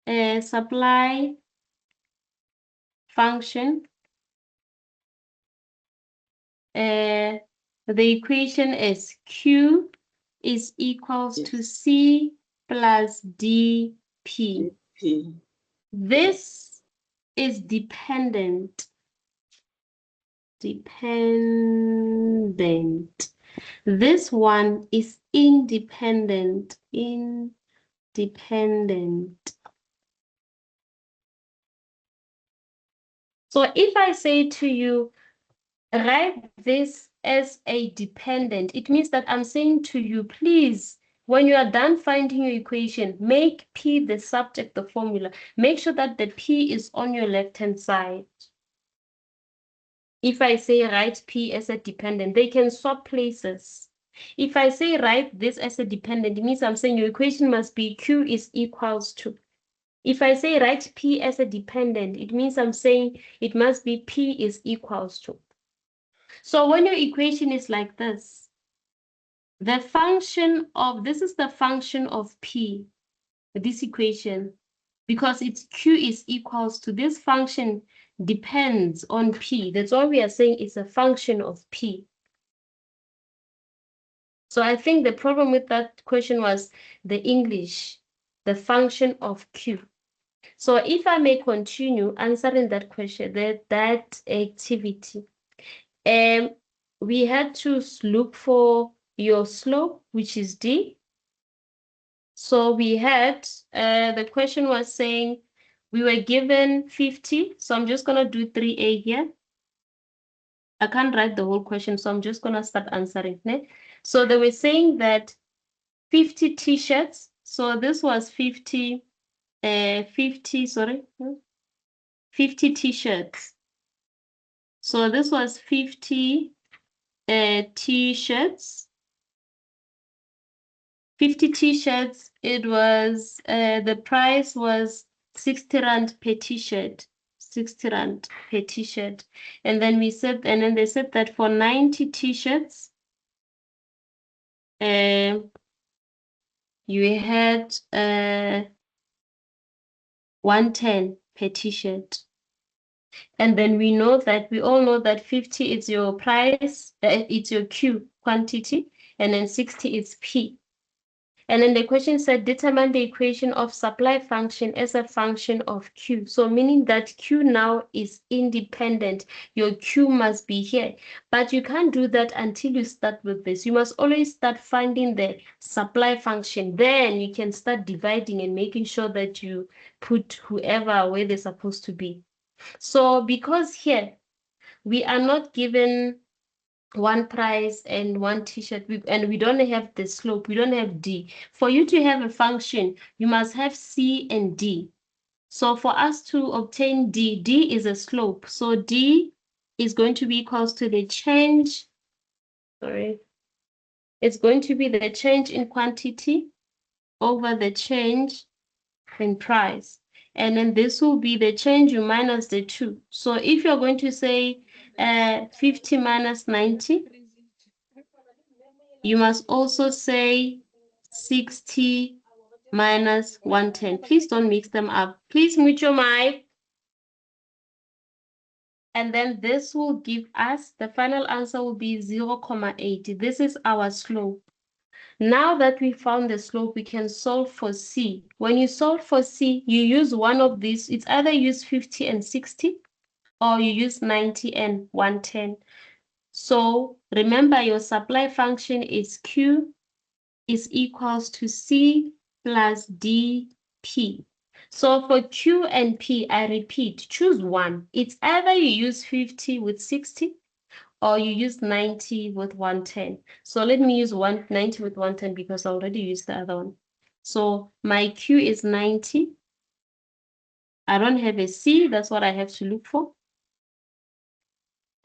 supply function, the equation is Q is equals to C plus DP. This is dependent. Dependent. This one is independent. Independent. So if I say to you, write this as a dependent, it means that I'm saying to you, please, when you are done finding your equation, make P the subject, the formula. Make sure that the P is on your left-hand side. If I say write P as a dependent, they can swap places. If I say write this as a dependent, it means I'm saying your equation must be Q is equals to. If I say write P as a dependent, it means I'm saying it must be P is equals to. So when your equation is like this, the function of, this is the function of P, this equation, because it's Q is equals to, this function depends on P. That's why we are saying it's a function of P. So I think the problem with that question was the English, the function of Q. So if I may continue answering that question, that activity, we had to look for your slope, which is D. So we had, the question was saying we were given 50. So I'm just going to do 3A here. I can't write the whole question, so I'm just going to start answering. Ne? So they were saying that 50 t-shirts. So this was 50 t-shirts. So this was 50 t-shirts. 50 t-shirts, it was, the price was 60 rand per t-shirt. 60 rand per t-shirt. And then we said, and then they said that for 90 t-shirts, you had 110 per t-shirt. And then we all know that 50 is your price, it's your Q quantity, and then 60 is P. And then the question said, determine the equation of supply function as a function of Q. So meaning that Q now is independent. Your Q must be here. But you can't do that until you start with this. You must always start finding the supply function. Then you can start dividing and making sure that you put whoever where they're supposed to be. So because here we are not given one price and one t-shirt, and we don't have the slope, we don't have D. For you to have a function, you must have C and D. So for us to obtain D, D is a slope. So D is going to be equals to the change, sorry, it's going to be the change in quantity over the change in price. And then this will be the change you minus the 2. So if you're going to say 50 minus 90, you must also say 60 minus 110. Please don't mix them up. Please mute your mic. And then this will give us, the final answer will be 0,80. This is our slope. Now that we found the slope, we can solve for C. When you solve for C, you use one of these. It's either use 50 and 60, or you use 90 and 110. So remember, your supply function is Q is equals to C plus DP. So for Q and P, I repeat, choose one. It's either you use 50 with 60, or you use 90 with 110. So let me use 90 with 110 because I already used the other one. So my Q is 90. I don't have a C, that's what I have to look for.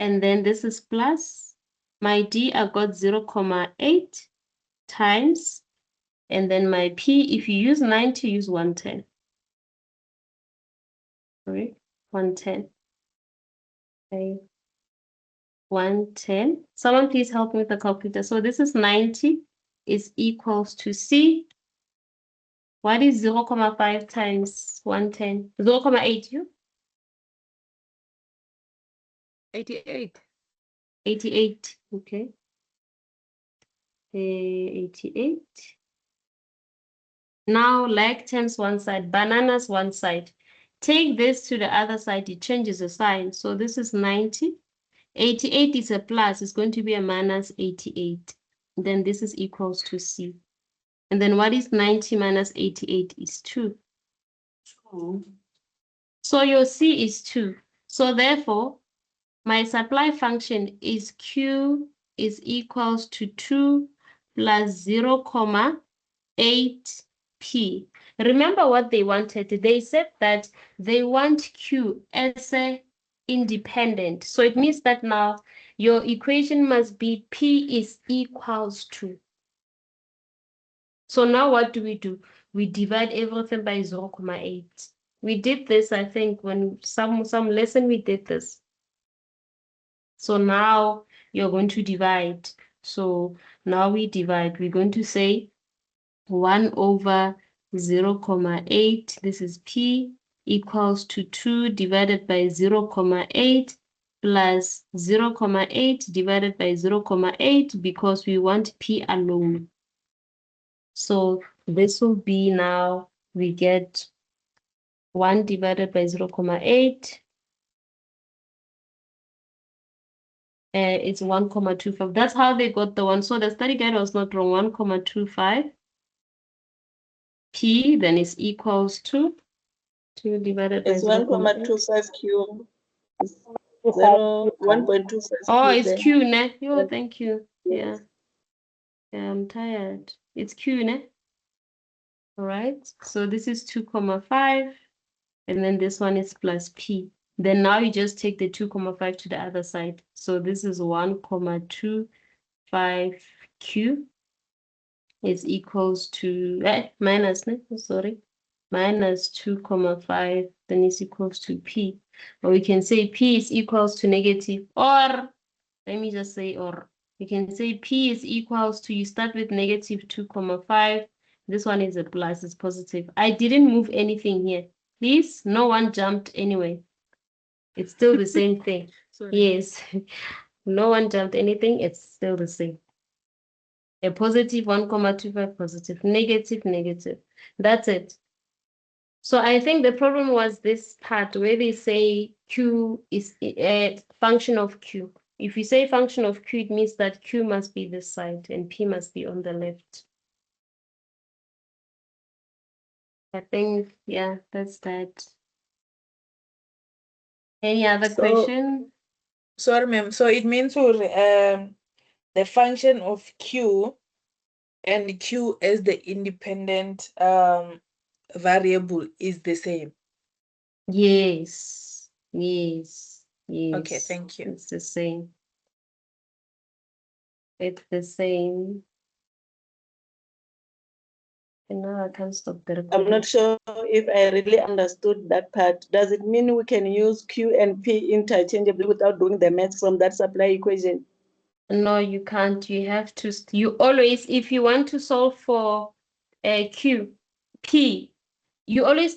And then this is plus. My D, I got 0,8 times. And then my P, if you use 90, use 110. Sorry, 110. Okay. 110. Someone please help me with the calculator. So this is 90 is equals to C. What is 0,5 times 110? 0,8 you? 88. 88. Okay. 88. Now like times one side, bananas one side. Take this to the other side, it changes the sign. So this is 90. 88 is a plus, it's going to be a minus 88. Then this is equals to C. And then what is 90 minus 88 is 2. 2. So your C is 2. So therefore, my supply function is Q is equals to 2 plus 0,8 P. Remember what they wanted. They said that they want Q as a independent. So it means that now your equation must be P is equals to. So now what do? We divide everything by 0,8. We did this, I think, when some lesson we did this. So now you're going to divide. So now we divide. We're going to say 1 over 0,8, this is P, equals to 2 divided by 0,8 plus 0,8 divided by 0,8 because we want P alone. So this will be now, we get 1 divided by 0,8. It's 1,25. That's how they got the one. So the study guide was not wrong. 1,25 P then is equals to 2 divided by It's 0,8. 1,25 Q. 1.25 Oh, Q it's there. Q, ne? Yo, thank you. Yeah. Yeah, I'm tired. It's Q, ne? All right. So this is 2,5. And then this one is plus P. Then now you just take the 2,5 to the other side. So this is 1,25 Q is equals to minus, sorry, minus 2,5, then is equals to P. Or we can say P is equals to negative, or let me just say or. You can say P is equals to, you start with negative 2,5. This one is a plus, it's positive. I didn't move anything here. Please, no one jumped anyway. It's still the same thing. Yes, no one jumped anything, it's still the same. A positive 1,25, positive, negative, negative. That's it. So I think the problem was this part where they say Q is a function of Q. If you say function of Q, it means that Q must be this side and P must be on the left. I think, yeah, that's that. Any other question? Sorry, ma'am. So it means the function of Q and Q as the independent variable is the same. Yes, yes, yes. Okay, thank you. It's the same. It's the same. And now I can't stop the recording. I'm not sure if I really understood that part. Does it mean we can use Q and P interchangeably without doing the math from that supply equation? No, you can't. You have to, you always, if you want to solve for Q, P, you always